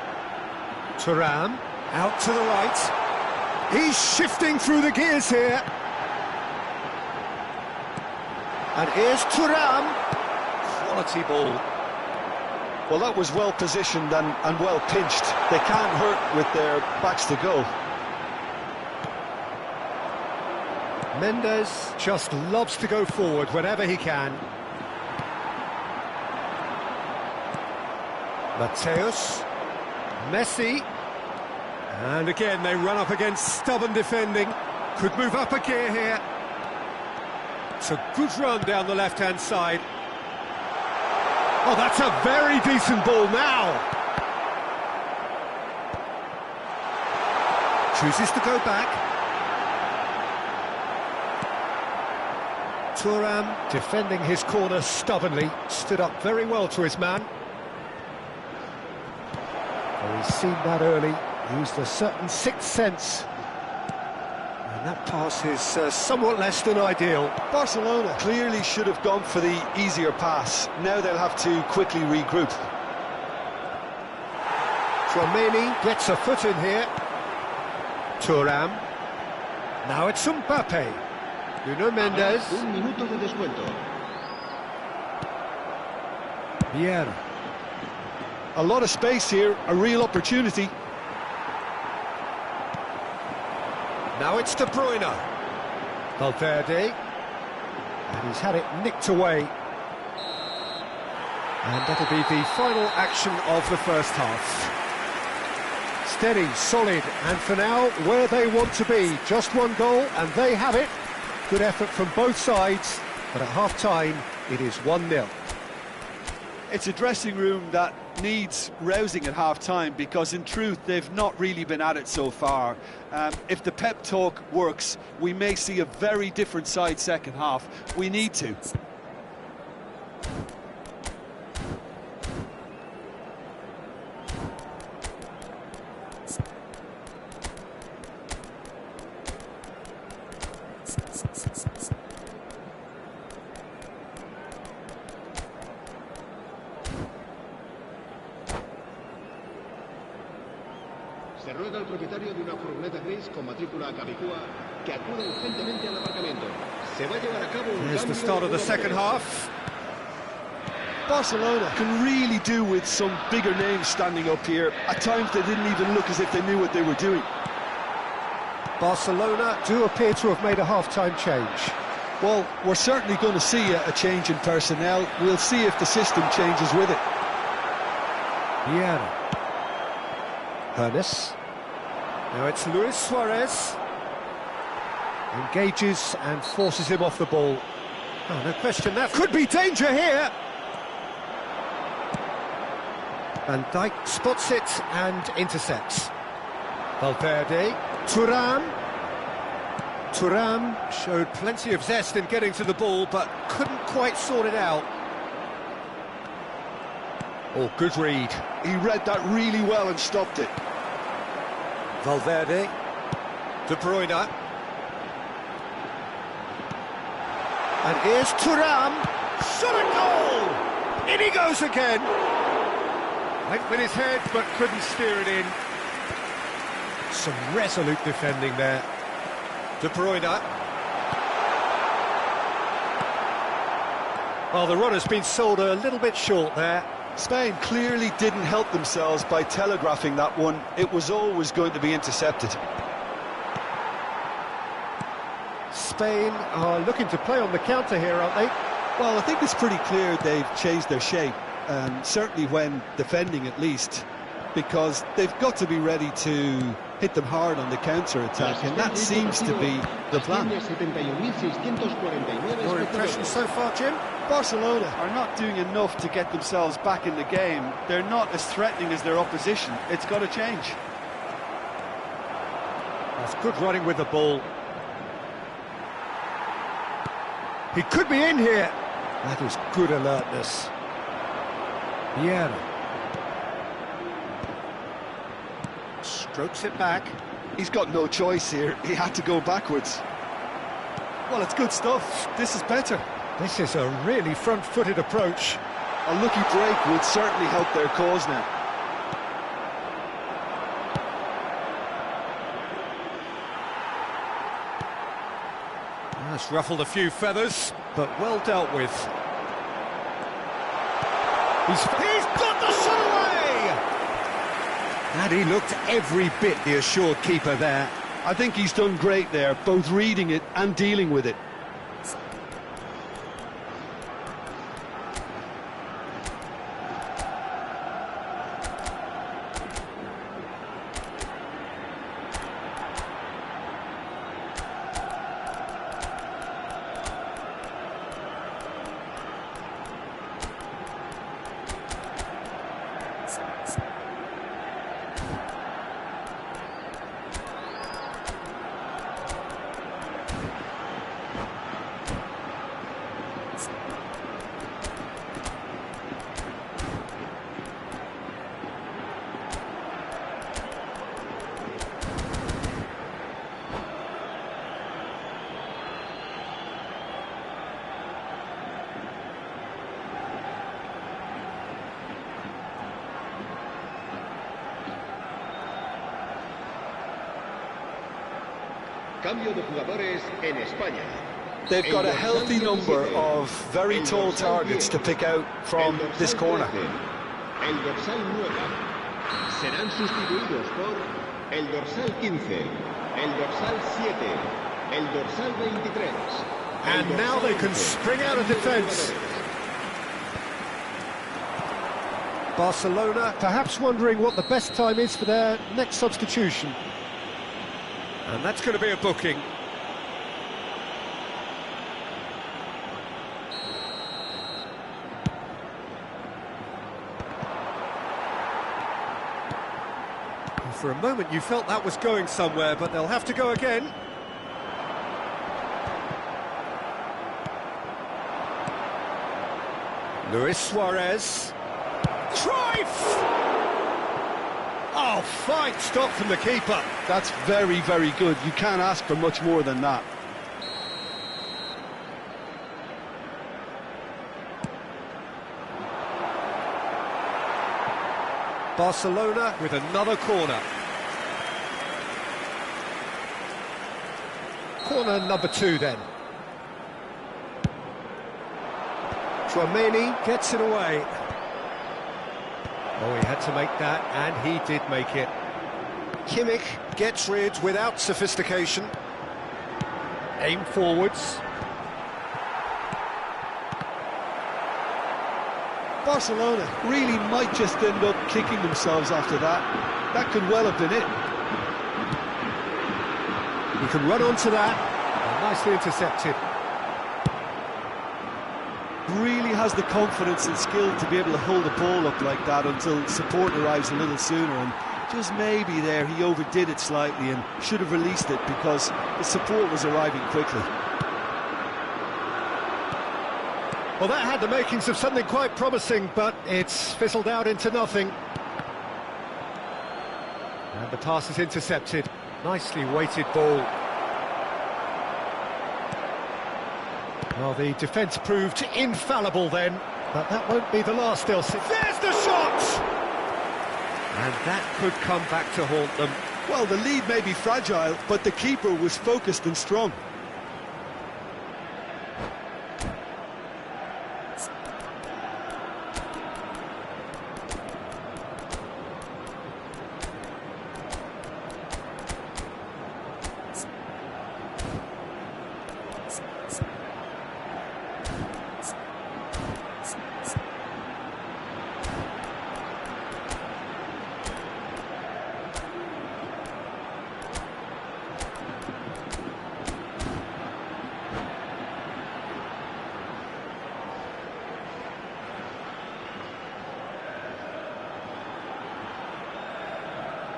A: Thuan. Out to the right. He's shifting through the gears here. And here's Thuan. Quality ball.
D: Well, that was well positioned and well pinched. They can't hurt with their backs to goal.
A: Mendes just loves to go forward whenever he can. Mateus. Messi. And again, they run up against stubborn defending. Could move up a gear here. It's a good run down the left-hand side. Oh, that's a very decent ball now. Chooses to go back. Thuan, defending his corner stubbornly, stood up very well to his man. Well, he's seen that early, used a certain sixth sense. And that pass is somewhat less than ideal.
D: Barcelona clearly should have gone for the easier pass. Now they'll have to quickly regroup.
A: Tchouaméni gets a foot in here. Thuan. Now it's Mbappe. Nuno Mendes.
C: Un minuto de descuento.
A: Vieira.
D: A lot of space here, a real opportunity.
A: Now it's De Bruyne. Valverde. And he's had it nicked away. And that'll be the final action of the first half. Steady, solid, and for now, where they want to be. Just one goal, and they have it. Good effort from both sides, but at half-time, it is 1-0.
B: It's a dressing room that needs rousing at half-time, because in truth, they've not really been at it so far. If the pep talk works, we may see a very different side second half. We need to.
C: Se ruega al propietario de una furgoneta gris con matrícula Capicúa que acuda urgentemente al aparcamiento. Se va a llevar a cabo un
A: Here's the
C: cambio
A: start of the
C: de
A: second
C: hombres.
A: half.
D: Barcelona can really do with some bigger names standing up here. At times they didn't even look as if they knew what they were doing.
A: Barcelona do appear to have made a half-time change.
D: Well, we're certainly going to see a change in personnel. We'll see if the system changes with it.
A: Vieira. Hernes. Now it's Luis Suarez. Engages and forces him off the ball. Oh, no question, that could be danger here. Van Dijk spots it and intercepts. Valverde. Thuan. Thuan showed plenty of zest in getting to the ball, but couldn't quite sort it out. Oh, good read.
D: He read that really well and stopped it.
A: Valverde. De Bruyne. And here's Thuan. Shot a goal! In he goes again. Went with his head, but couldn't steer it in. Some resolute defending there. De Bruyne. Well, the run has been sold a little bit short there.
D: Spain clearly didn't help themselves by telegraphing that one. It was always going to be intercepted.
A: Spain are looking to play on the counter here, aren't they?
D: Well, I think it's pretty clear they've changed their shape, certainly when defending at least, because they've got to be ready to hit them hard on the counter-attack, and that seems to be the plan.
A: Your impression so far, Jim?
B: Barcelona are not doing enough to get themselves back in the game. They're not as threatening as their opposition. It's got to change.
A: That's good running with the ball. He could be in here. That is good alertness. Vieira. Strokes it back.
D: He's got no choice here. He had to go backwards.
B: Well, it's good stuff. This is better.
A: This is a really front-footed approach.
D: A lucky break would certainly help their cause now.
A: That's ruffled a few feathers, but well dealt with. He's got the shot away! And he looked every bit the assured keeper there.
D: I think he's done great there, both reading it and dealing with it.
C: Cambio de jugadores en España.
D: They've got a healthy number of very tall targets to pick out from this corner.
C: El dorsal 9 serán sustituidos por el dorsal 15, el dorsal 7, el dorsal 23.
A: And now they can spring out of defence. Barcelona perhaps wondering what the best time is for their next substitution. And that's going to be a booking. For a moment you felt that was going somewhere, but they'll have to go again. Luis Suarez. Cruyff! Oh, fine stop from the keeper.
D: That's very, very good. You can't ask for much more than that.
A: Barcelona with another corner. Corner number 2 then. Thuan-sony gets it away. Oh, he had to make that, and he did make it. Kimmich gets rid without sophistication. Aim forwards.
D: Barcelona really might just end up kicking themselves after that. That could well have been it.
A: He can run onto that. Nicely intercepted.
D: Really has the confidence and skill to be able to hold the ball up like that until support arrives a little sooner, and just maybe there he overdid it slightly and should have released it because the support was arriving quickly.
A: Well, that had the makings of something quite promising, but it's fizzled out into nothing. And the pass is intercepted. Nicely weighted ball. Well, the defence proved infallible then, but that won't be the last they'll see. There's the shot! And that could come back to haunt them.
D: Well, the lead may be fragile, but the keeper was focused and strong.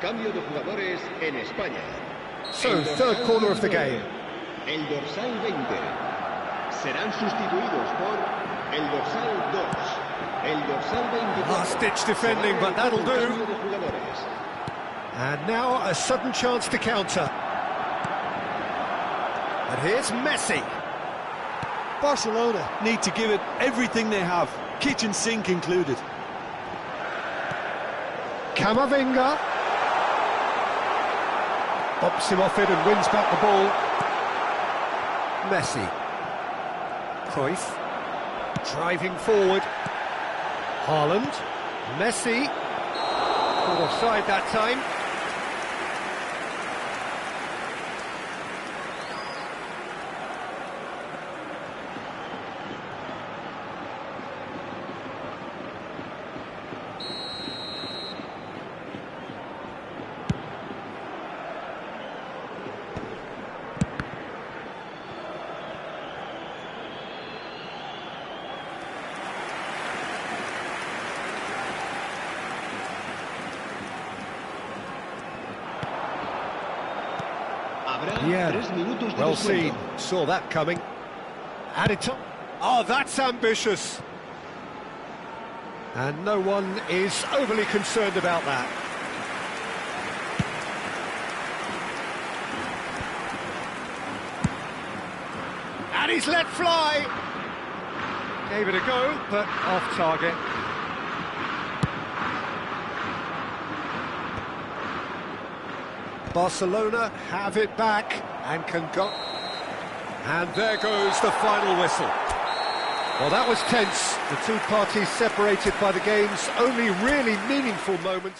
C: Cambio de jugadores en España.
A: So, third corner of the game.
C: El dorsal 20 serán sustituidos por el dorsal 2, el dorsal 24.
A: Last-ditch defending, but that'll do. And now a sudden chance to counter. And here's Messi.
D: Barcelona need to give it everything they have, kitchen sink included.
A: Camavinga. Bops him off it and wins back the ball. Messi. Cruyff. Driving forward. Haaland. Messi. Caught offside that time. Yeah, well seen. Saw that coming. Added to... Oh, that's ambitious. And no one is overly concerned about that. And he's let fly. Gave it a go, but off target. Barcelona have it back, and can go... And there goes the final whistle. Well, that was tense. The two parties separated by the game's only really meaningful moment.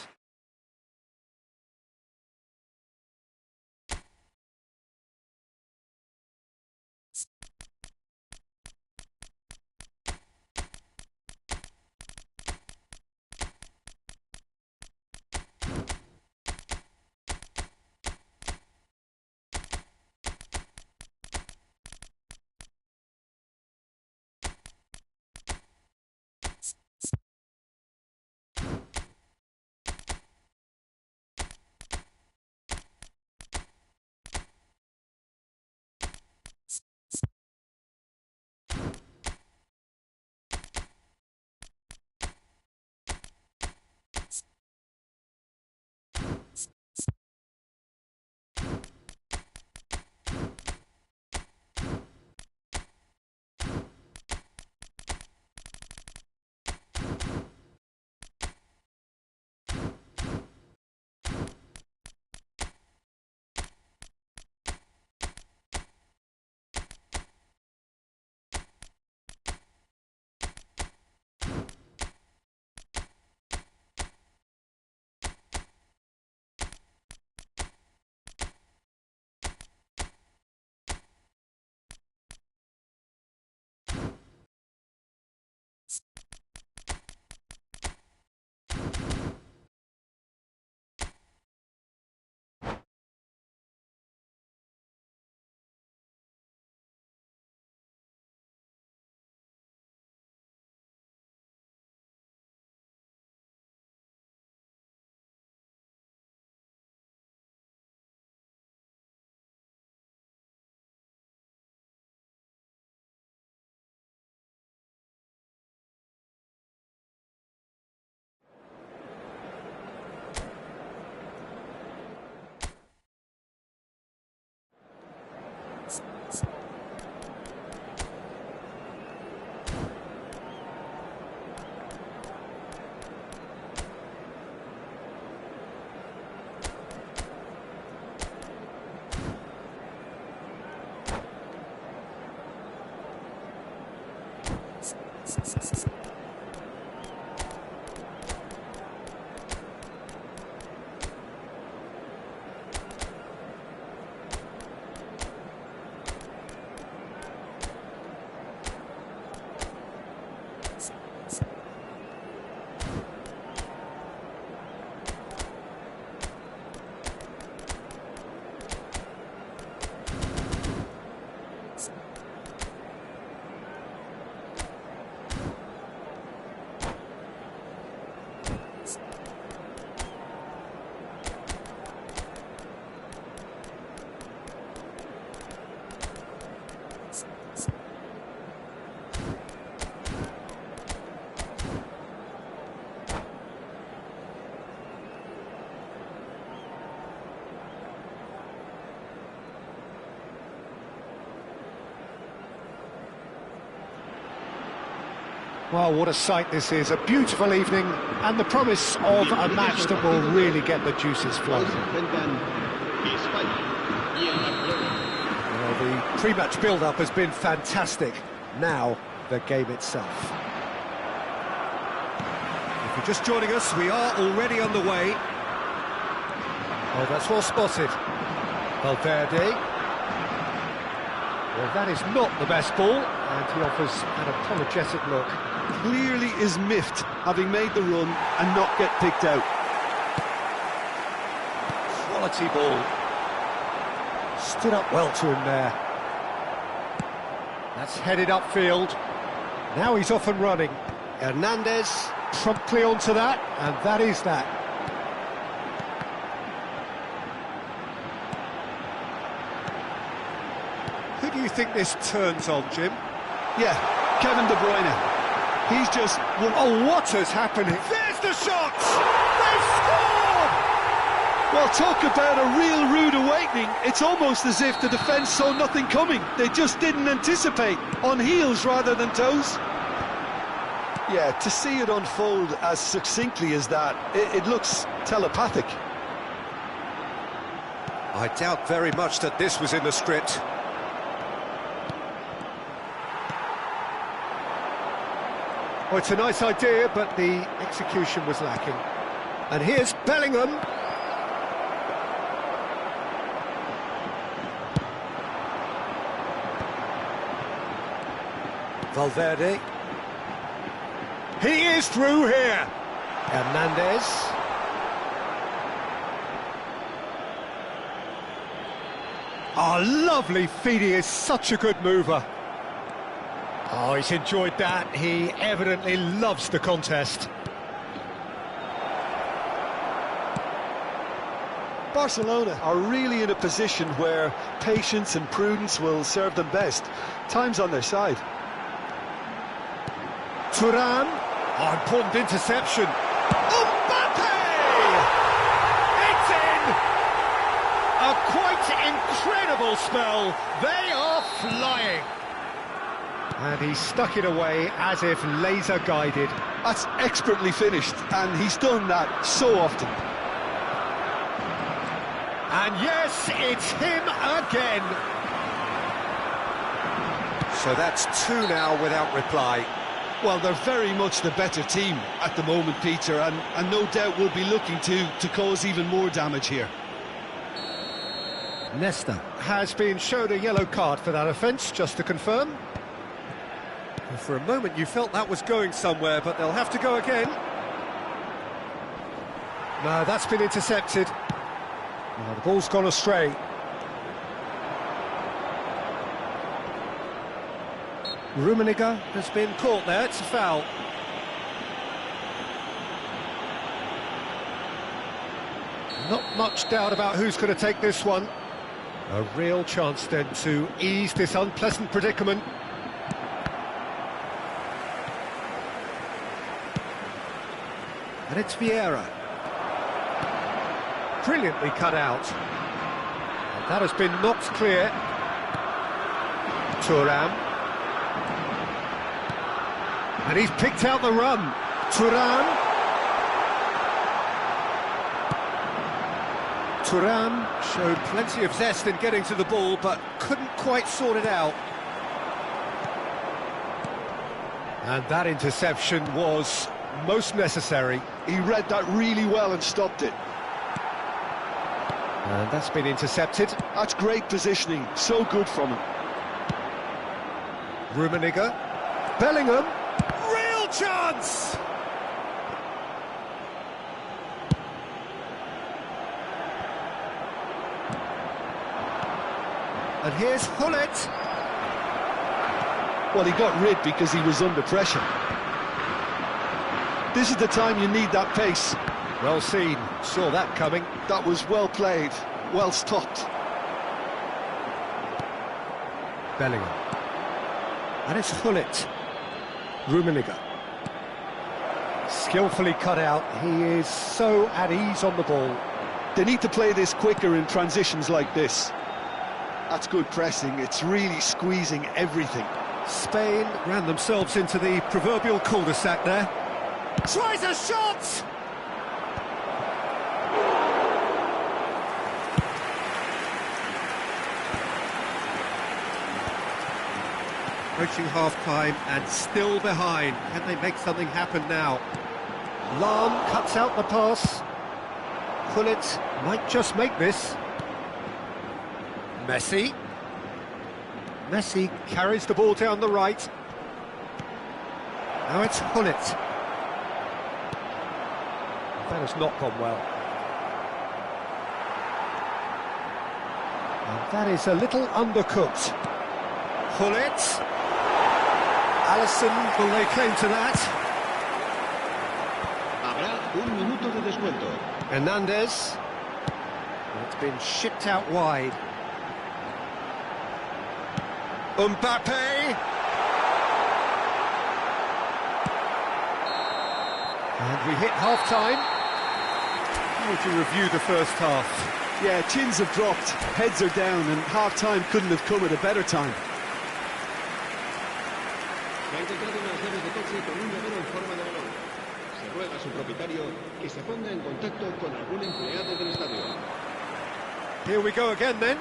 A: Well, what a sight this is. A beautiful evening and the promise of a match that will really get the juices flowing. Well, the pre-match build-up has been fantastic. Now, the game itself. If you're just joining us, we are already underway. Oh, that's well spotted. Valverde. Well, that is not the best ball, and he offers an apologetic look.
D: Clearly is miffed, having made the run and not get picked out.
A: Quality ball. Stood up well to him there. That's headed upfield. Now he's off and running. Hernandez promptly onto that, and that is that. Who do you think this turns on, Jim?
D: Yeah, Kevin De Bruyne. He's just...
A: Oh, what is happening? There's the shots! They've scored!
D: Well, talk about a real rude awakening. It's almost as if the defence saw nothing coming. They just didn't anticipate, on heels rather than toes. Yeah, to see it unfold as succinctly as that, it looks telepathic.
A: I doubt very much that this was in the script. Well, it's a nice idea, but the execution was lacking. And here's Bellingham. Valverde. He is through here. Hernandez. Oh, lovely feed. He is such a good mover. Oh, he's enjoyed that. He evidently loves the contest.
D: Barcelona are really in a position where patience and prudence will serve them best. Time's on their side.
A: Thuan. Oh, important interception. Mbappe! It's in! A quite incredible spell. They are flying. And he stuck it away as if laser guided.
D: That's expertly finished, and he's done that so often.
A: And yes, it's him again. So that's two now without reply.
D: Well, they're very much the better team at the moment, Peter, and no doubt will be looking to cause even more damage here.
A: Nesta has been shown a yellow card for that offence, just to confirm. And for a moment you felt that was going somewhere, but they'll have to go again. No, that's been intercepted. No, the ball's gone astray. Rummenigge has been caught there, it's a foul. Not much doubt about who's going to take this one. A real chance then to ease this unpleasant predicament. And it's Vieira. Brilliantly cut out. And that has been knocked clear. Thuan. And he's picked out the run. Thuan. Thuan showed plenty of zest in getting to the ball, but couldn't quite sort it out. And that interception was most necessary.
D: He read that really well and stopped it.
A: And that's been intercepted.
D: That's great positioning, so good from him.
A: Rummenigge. Bellingham. Real chance! And here's Hullet.
D: Well, he got rid because he was under pressure. This is the time you need that pace.
A: Well seen, saw that coming.
D: That was well played, well stopped.
A: Bellingham. And it's Hullet. Rummenigge. Skillfully cut out. He is so at ease on the ball.
D: They need to play this quicker in transitions like this. That's good pressing. It's really squeezing everything.
A: Spain ran themselves into the proverbial cul-de-sac there. Tries a shot! Approaching half-time and still behind. Can they make something happen now? Lahm cuts out the pass. Hullet might just make this. Messi. Messi carries the ball down the right. Now it's Hullet. That has not gone well. And that is a little undercooked. Hullet. Alisson will lay claim to that.
C: Habrá un minuto de descuento.
A: Hernandez. It's been shipped out wide. Mbappe. And we hit half-time. How would you review the first half?
D: Yeah, chins have dropped, heads are down, and half-time couldn't have come at a better time.
C: Se ha encontrado unas llaves de coche con un llavero en forma de balón. Se ruega a su propietario que se ponga en contacto con algún empleado del estadio.
A: Here we go again then.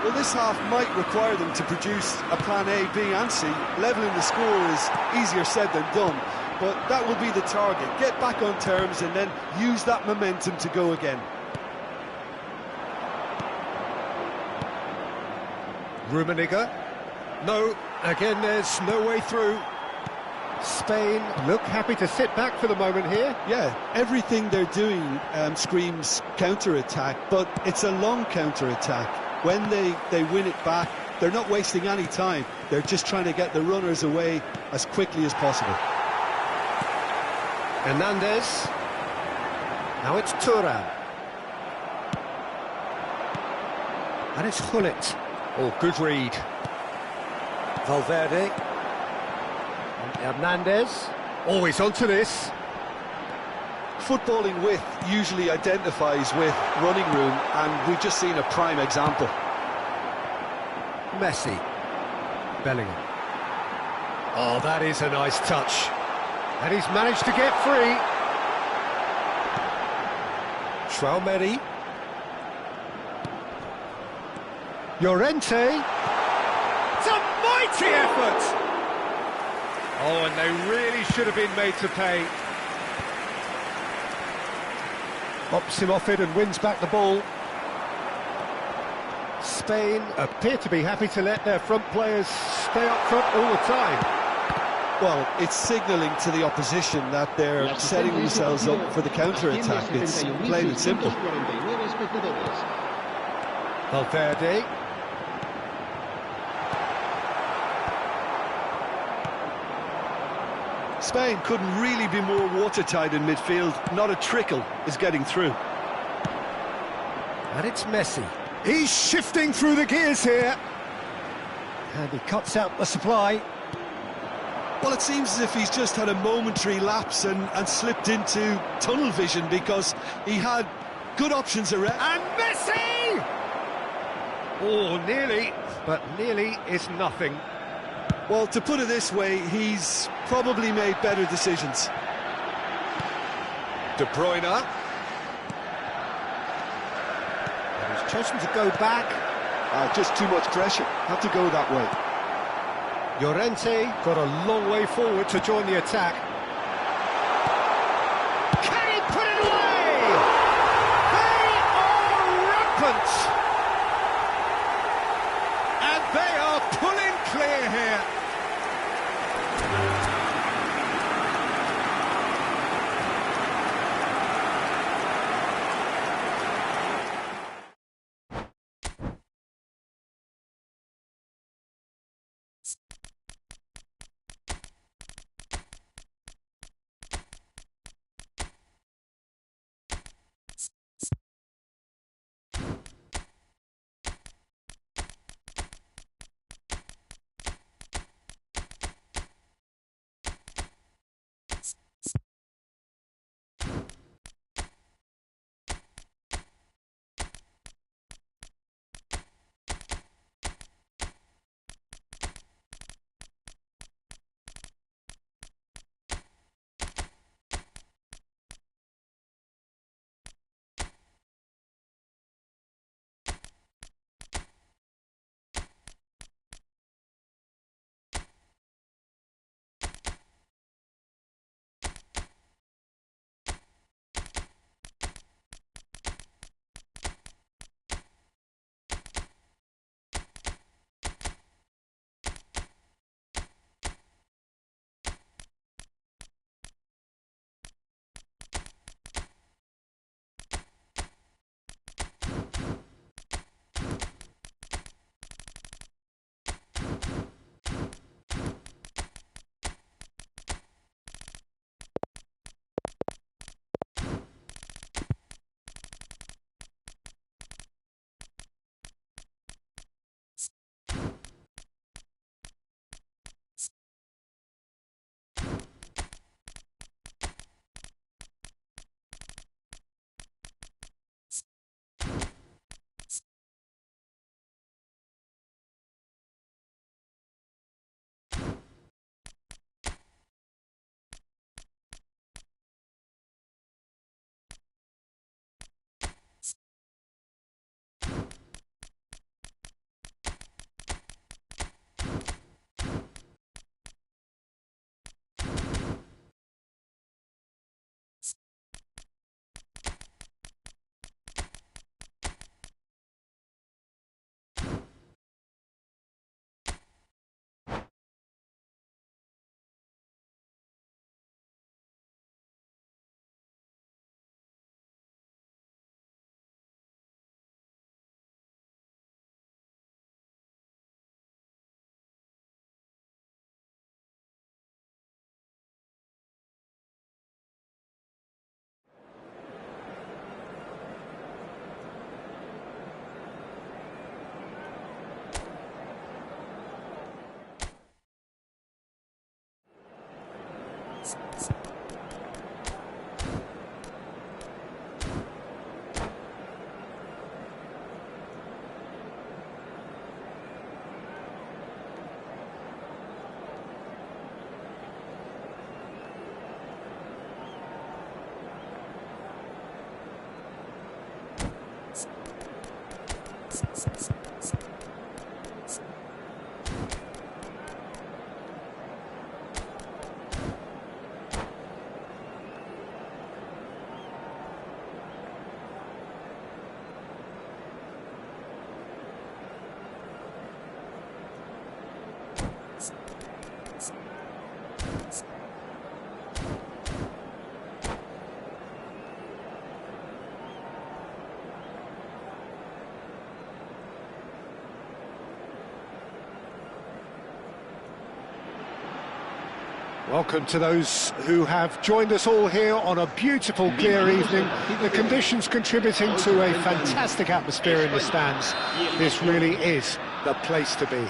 B: Well, this half might require them to produce a plan A, B and C. Levelling the score is easier said than done, but that will be the target. Get back on terms and then use that momentum to go again.
A: Rummenigge. No, again there's no way through. Spain look happy to sit back for the moment here.
D: Yeah, everything they're doing screams counter-attack, but it's a long counter-attack. When they win it back, they're not wasting any time. They're just trying to get the runners away as quickly as possible.
A: Hernandez. Now it's Thuan. And it's Gullit. Oh, good read. Valverde. And Hernandez. Always onto this.
D: Footballing width usually identifies with running room, and we've just seen a prime example.
A: Messi. Bellingham. Oh, that is a nice touch. And he's managed to get free. Traoré. Llorente. It's a mighty effort! Oh, and they really should have been made to pay. Pops him off it and wins back the ball. Spain appear to be happy to let their front players stay up front all the time.
D: Well, it's signalling to the opposition that they're setting themselves up for the counter-attack. It's plain and simple.
A: Valverde.
B: Spain couldn't really be more watertight in midfield. Not a trickle is getting through.
A: And it's Messi. He's shifting through the gears here. And he cuts out the supply.
B: Well, it seems as if he's just had a momentary lapse and slipped into tunnel vision, because he had good options around.
A: And Messi! Oh, nearly, but nearly is nothing.
B: Well, to put it this way, he's probably made better decisions.
A: De Bruyne. And he's chosen to go back.
D: Just too much pressure. Had to go that way.
A: Llorente got a long way forward to join the attack. Can he put it away? They are rampant! And they are pulling clear here. Welcome to those who have joined us all here on a beautiful, clear evening. The conditions contributing to a fantastic atmosphere in the stands. This really is the place to be.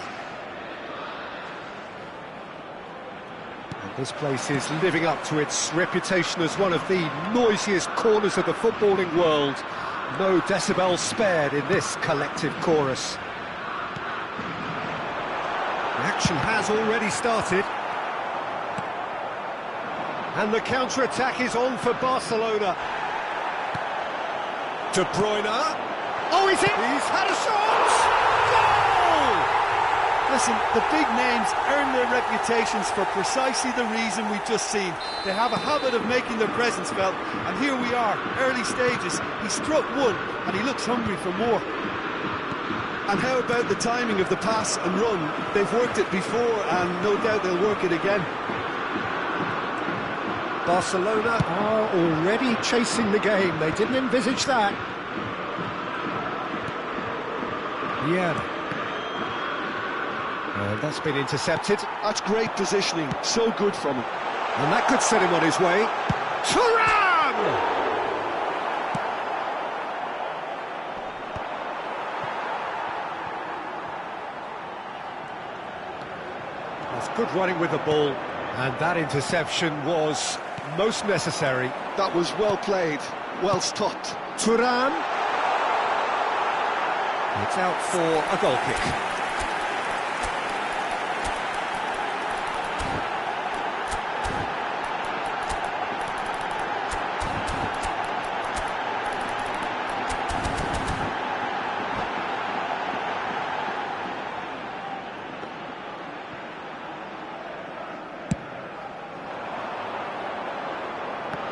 A: And this place is living up to its reputation as one of the noisiest corners of the footballing world. No decibels spared in this collective chorus. The action has already started. And the counter-attack is on for Barcelona. De Bruyne. Oh, is it? He's had a shot! Goal!
B: Listen, the big names earn their reputations for precisely the reason we've just seen. They have a habit of making their presence felt, and here we are, early stages. He struck one, and he looks hungry for more.
D: And how about the timing of the pass and run? They've worked it before, and no doubt they'll work it again.
A: Barcelona are already chasing the game. They didn't envisage that. Yeah. That's been intercepted.
D: That's great positioning. So good from him.
A: And that could set him on his way. Thuan! That's good running with the ball. And that interception was most necessary.
D: That was well played, well stopped.
A: Thuan. It's out for a goal kick.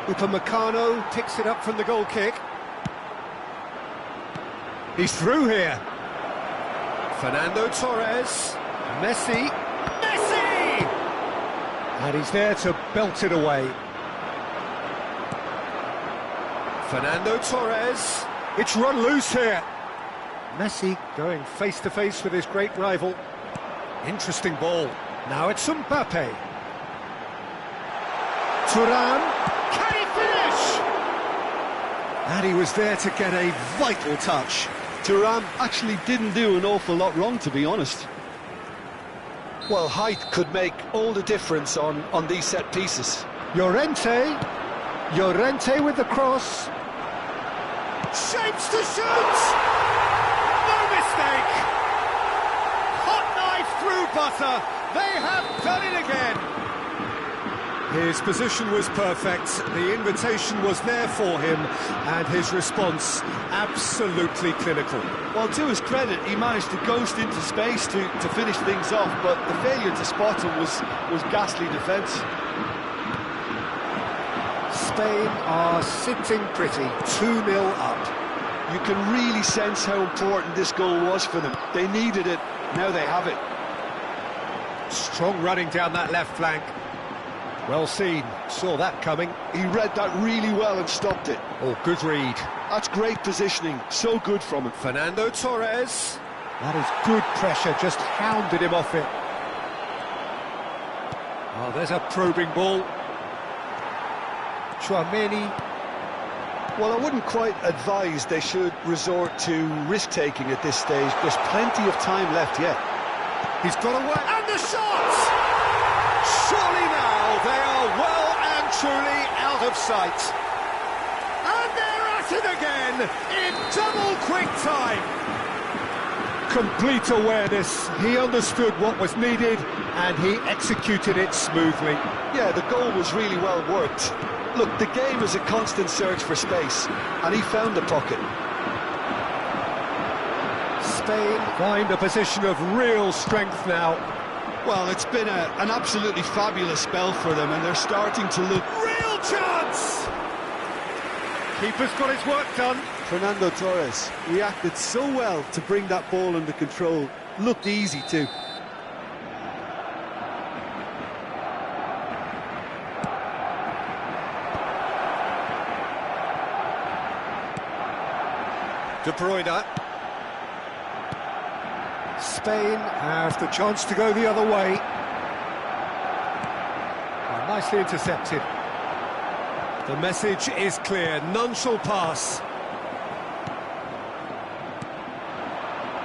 A: Upamecano picks it up from the goal kick. He's through here. Fernando Torres. Messi. Messi! And he's there to belt it away. Fernando Torres. It's run loose here. Messi going face to face with his great rival. Interesting ball. Now it's Mbappe. Thuan. Can he finish? And he was there to get a vital touch.
D: Thuan actually didn't do an awful lot wrong, to be honest. Well, height could make all the difference on these set pieces.
A: Llorente with the cross. Shapes to shoot! No mistake! Hot knife through butter. They have done it again. His position was perfect, the invitation was there for him, and his response absolutely clinical.
B: Well, to his credit, he managed to ghost into space to finish things off, but the failure to spot him was ghastly defence.
A: Spain are sitting pretty, 2-0 up.
D: You can really sense how important this goal was for them. They needed it, now they have it.
A: Strong running down that left flank. Well seen, saw that coming.
D: He read that really well and stopped it.
A: Oh, good read.
D: That's great positioning, so good from him.
A: Fernando Torres. That is good pressure, just hounded him off it. Oh, there's a probing ball. Tchouaméni.
D: Well, I wouldn't quite advise they should resort to risk-taking at this stage. There's plenty of time left yet.
A: He's got away, and the shot! Surely now they are well and truly out of sight. And they're at it again in double quick time. Complete awareness, he understood what was needed and he executed it smoothly.
D: Yeah, the goal was really well worked. Look, the game is a constant search for space, and he found the pocket.
A: Spain find a position of real strength now.
B: Well, it's been an absolutely fabulous spell for them, and they're starting to look...
A: Real chance! Keeper's got his work done.
D: Fernando Torres reacted so well to bring that ball under control. Looked easy too.
A: De Bruyne. Spain have the chance to go the other way. Well, nicely intercepted. The message is clear, none shall pass.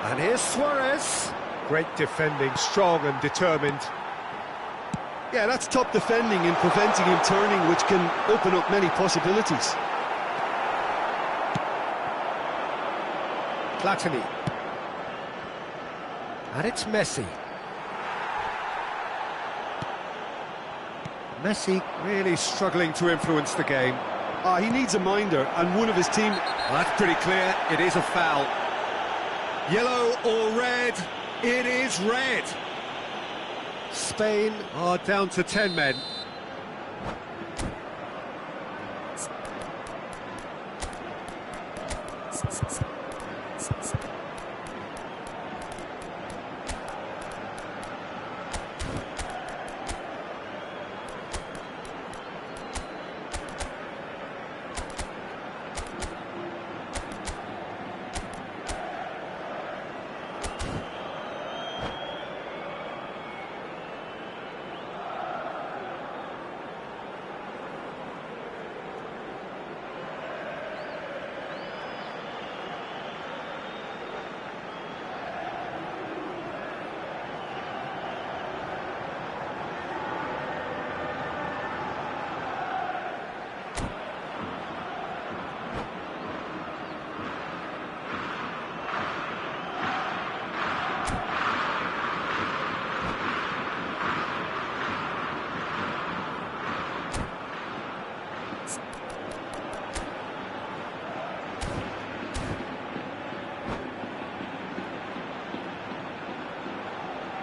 A: And here's Suarez. Great defending, strong and determined.
D: Yeah, that's top defending and preventing him turning, which can open up many possibilities.
A: Platini. And it's Messi. Messi really struggling to influence the game.
D: He needs a minder, and one of his team...
A: Well, that's pretty clear, it is a foul. Yellow or red? It is red. Spain are down to 10 men.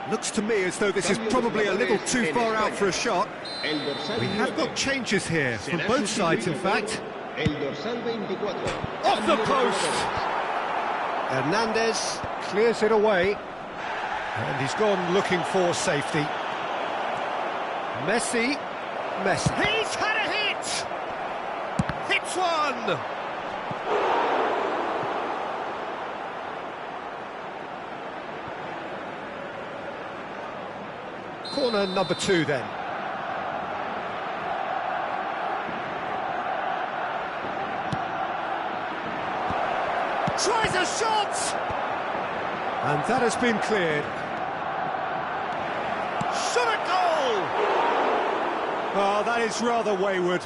A: Looks to me as though this is probably a little too far out for a shot. We have got changes here, from both sides in fact. Off the post! Hernandez clears it away. And he's gone looking for safety. Messi. He's had a hit! Hits one! Corner number 2 then. Tries a shot! And that has been cleared. Shot a goal! Oh, that is rather wayward.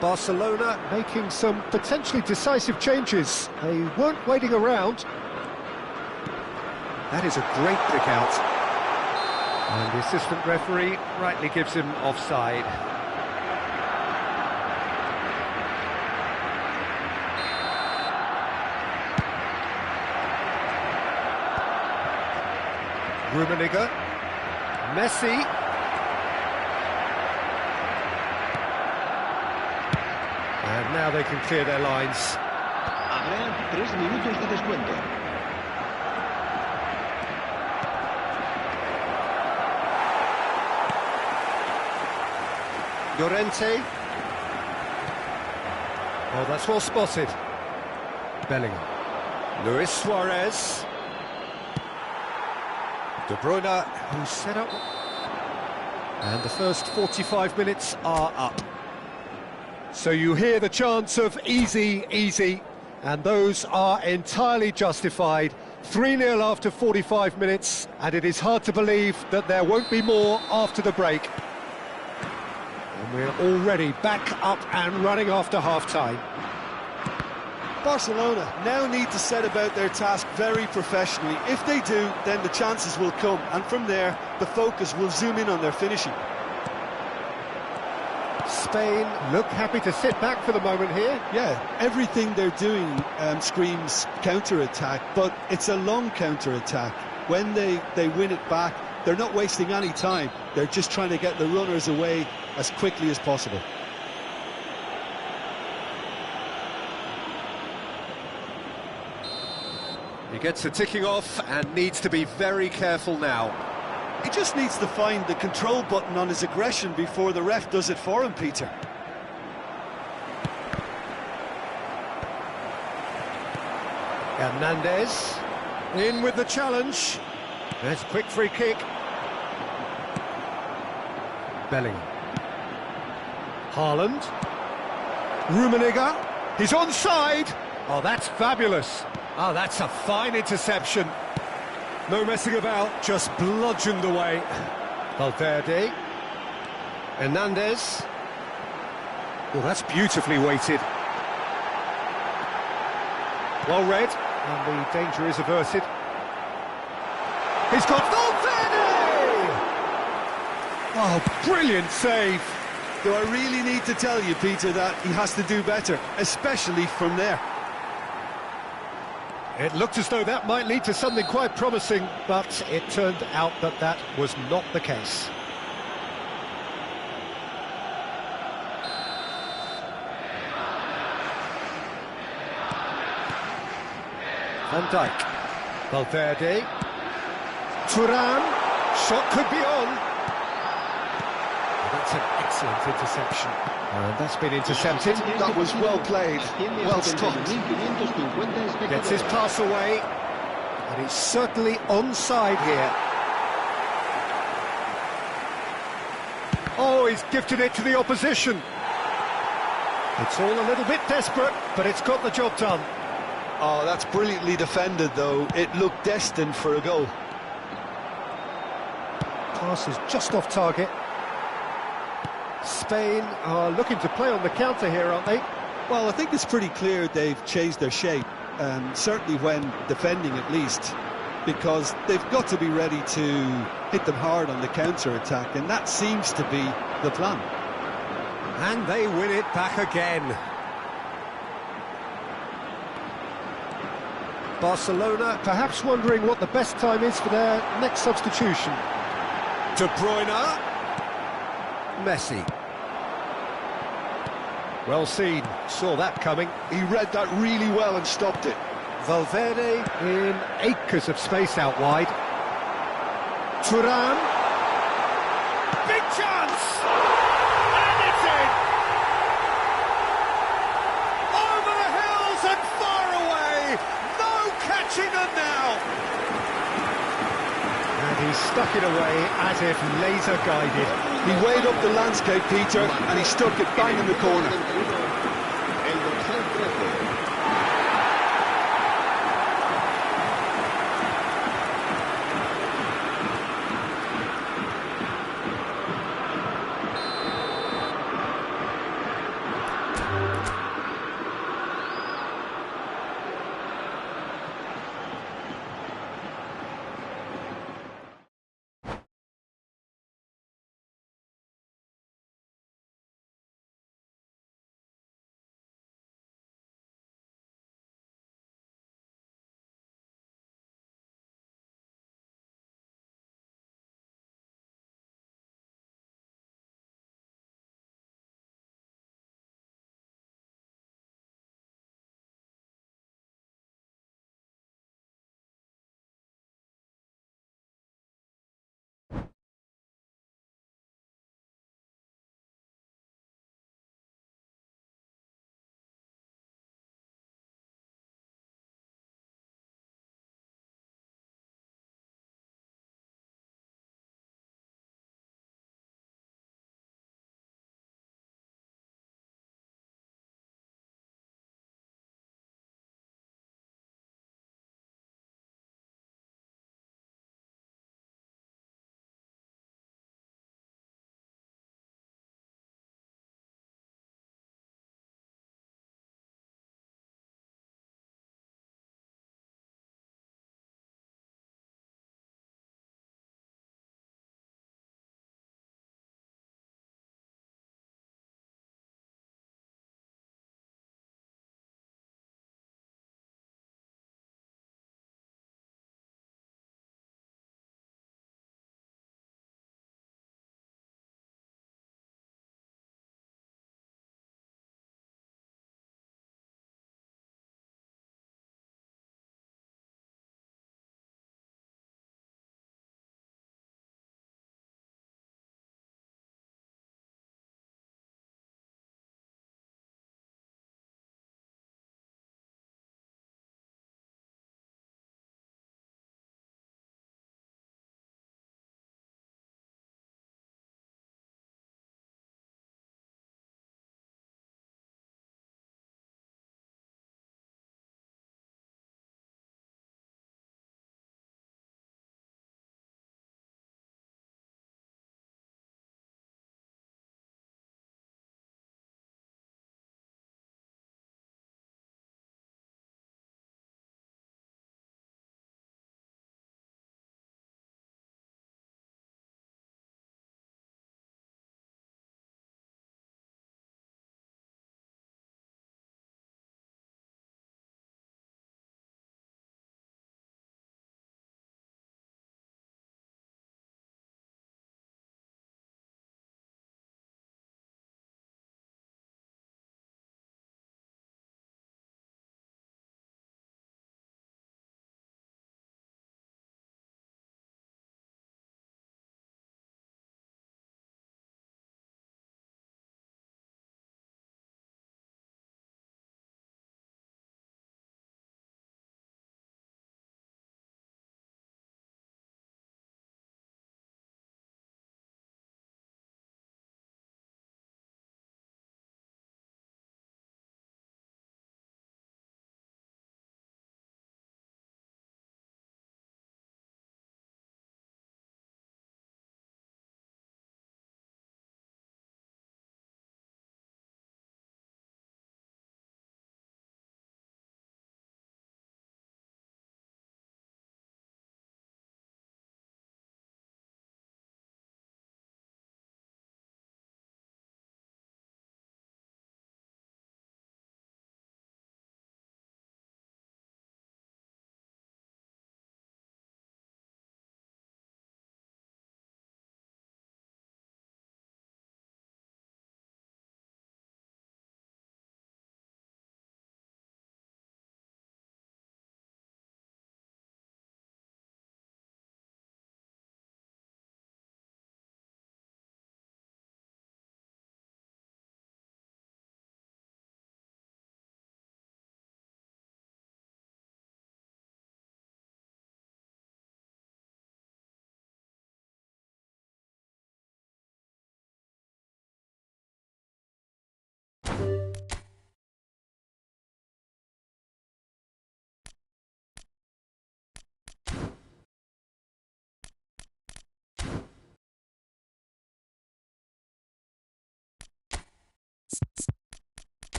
A: Barcelona making some potentially decisive changes. They weren't waiting around. That is a great pick out. And the assistant referee rightly gives him offside. Rummenigge. Messi. And now they can clear their lines.
C: Habrá 3 minutos de descuento.
A: Llorente. Oh, that's well spotted. Bellingham. Luis Suarez. De Bruyne, who's set up. And the first 45 minutes are up. So you hear the chants of easy, easy, and those are entirely justified. 3-0 after 45 minutes, and it is hard to believe that there won't be more after the break. And we're already back up and running after half-time.
D: Barcelona now need to set about their task very professionally. If they do, then the chances will come, and from there, the focus will zoom in on their finishing.
A: Spain look happy to sit back for the moment here.
D: Yeah, everything they're doing screams counter-attack, but it's a long counter-attack. When they win it back, they're not wasting any time. They're just trying to get the runners away as quickly as possible.
E: He gets the ticking off and needs to be very careful now.
B: He just needs to find the control button on his aggression before the ref does it for him, Peter.
A: Hernandez in with the challenge. There's a quick free kick. Bellingham. Haaland. Rummenigge. He's onside. Oh, that's fabulous. Oh, that's a fine interception. No messing about, just bludgeoned away. Valverde. Hernandez. Oh, that's beautifully weighted. Well read, and the danger is averted. He's got Valverde! Oh, brilliant save.
B: Do I really need to tell you, Peter, that he has to do better, especially from there?
A: It looked as though that might lead to something quite promising, but it turned out that that was not the case. Van Dijk. Valverde. Thuan. Shot could be on. That's an excellent interception. And that's been intercepted.
B: That was well played, well stopped.
A: Gets his pass away. And he's certainly onside here. Oh, he's gifted it to the opposition. It's all a little bit desperate, but it's got the job done.
B: Oh, that's brilliantly defended, though. It looked destined for a goal.
A: Pass is just off target. Spain are looking to play on the counter here, aren't they?
D: Well, I think it's pretty clear they've changed their shape, certainly when defending at least, because they've got to be ready to hit them hard on the counter-attack, and that seems to be the plan.
E: And they win it back again.
A: Barcelona perhaps wondering what the best time is for their next substitution.
E: De Bruyne. Messi.
A: Well seen, saw that coming.
B: He read that really well and stopped it.
A: Valverde in acres of space out wide. Thuan. Big chance! And it's in! Over the hills and far away! No catching them now! And he stuck it away as if laser guided.
B: He weighed up the landscape, Peter, and he stuck it bang in the corner.